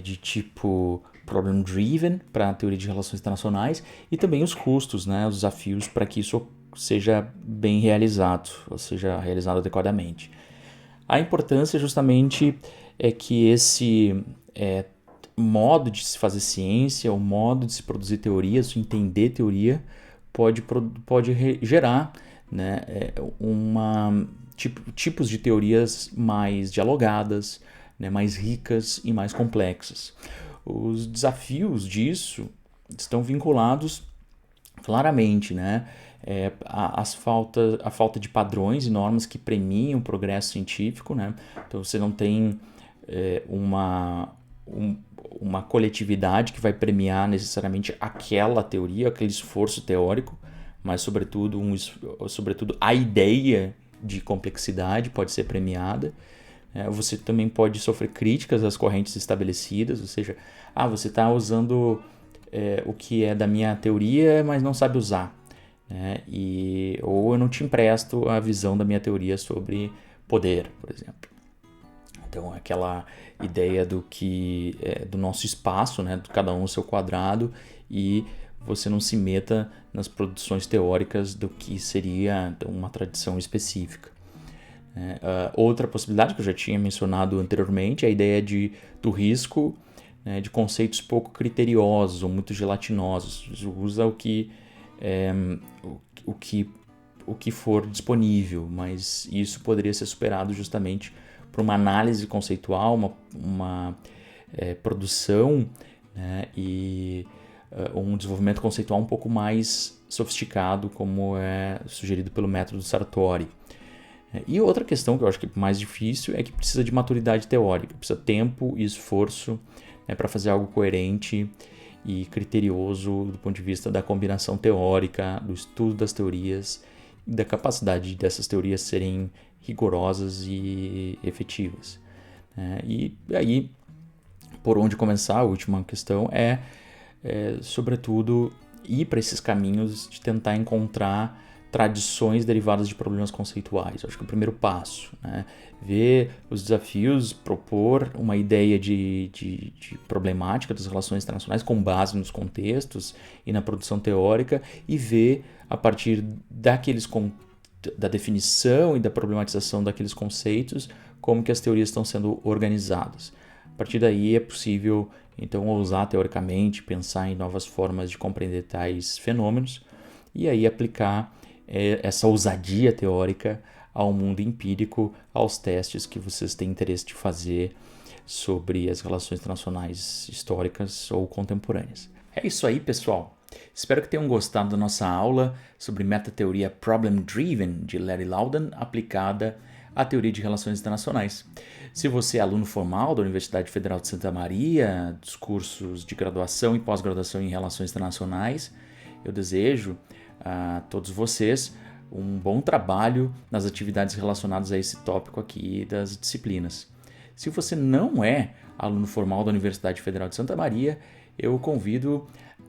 de tipo problem-driven para a teoria de relações internacionais, e também os custos, né, os desafios para que isso seja bem realizado, ou seja realizado adequadamente. A importância justamente é que esse modo de se fazer ciência, o modo de se produzir teoria, se entender teoria, pode gerar, né, tipos de teorias mais dialogadas, né, mais ricas e mais complexas. Os desafios disso estão vinculados claramente, né, a falta de padrões e normas que premiam o progresso científico, né? Então você não tem uma coletividade que vai premiar necessariamente aquela teoria, aquele esforço teórico, mas sobretudo a ideia de complexidade pode ser premiada. Você também pode sofrer críticas às correntes estabelecidas, ou seja, você está usando o que é da minha teoria, mas não sabe usar. Ou eu não te empresto a visão da minha teoria sobre poder, por exemplo. Então, aquela ideia do nosso espaço, né, de cada um o seu quadrado, e você não se meta nas produções teóricas do que seria uma tradição específica. Outra possibilidade que eu já tinha mencionado anteriormente é a ideia do risco, né, de conceitos pouco criteriosos ou muito gelatinosos. Usa o que for disponível, mas isso poderia ser superado justamente por uma análise conceitual, uma produção, né, e um desenvolvimento conceitual um pouco mais sofisticado, como é sugerido pelo método Sartori. E outra questão que eu acho que é mais difícil é que precisa de maturidade teórica, precisa tempo e esforço, né, para fazer algo coerente e criterioso do ponto de vista da combinação teórica, do estudo das teorias e da capacidade dessas teorias serem rigorosas e efetivas. E aí, por onde começar, a última questão sobretudo, ir para esses caminhos de tentar encontrar tradições derivadas de problemas conceituais. Eu acho que é o primeiro passo, né? Ver os desafios, propor uma ideia de problemática das relações internacionais com base nos contextos e na produção teórica, e ver, a partir da definição e da problematização daqueles conceitos, como que as teorias estão sendo organizadas. A partir daí é possível, então, ousar teoricamente, pensar em novas formas de compreender tais fenômenos, e aí aplicar essa ousadia teórica ao mundo empírico, aos testes que vocês têm interesse de fazer sobre as relações internacionais históricas ou contemporâneas. É isso aí, pessoal. Espero que tenham gostado da nossa aula sobre metateoria Problem Driven de Larry Laudan aplicada a teoria de relações internacionais. Se você é aluno formal da Universidade Federal de Santa Maria, dos cursos de graduação e pós-graduação em relações internacionais, eu desejo a todos vocês um bom trabalho nas atividades relacionadas a esse tópico aqui das disciplinas. Se você não é aluno formal da Universidade Federal de Santa Maria, eu convido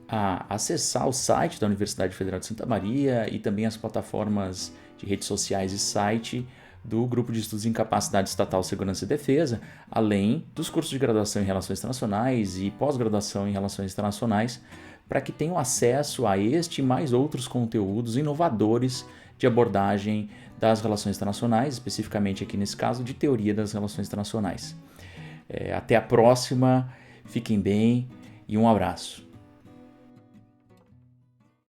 a acessar o site da Universidade Federal de Santa Maria e também as plataformas de redes sociais e site do Grupo de Estudos em Capacidade Estatal, Segurança e Defesa, além dos cursos de graduação em Relações Internacionais e pós-graduação em Relações Internacionais, para que tenham acesso a este e mais outros conteúdos inovadores de abordagem das relações internacionais, especificamente aqui nesse caso de teoria das relações internacionais. Até a próxima, fiquem bem e um abraço.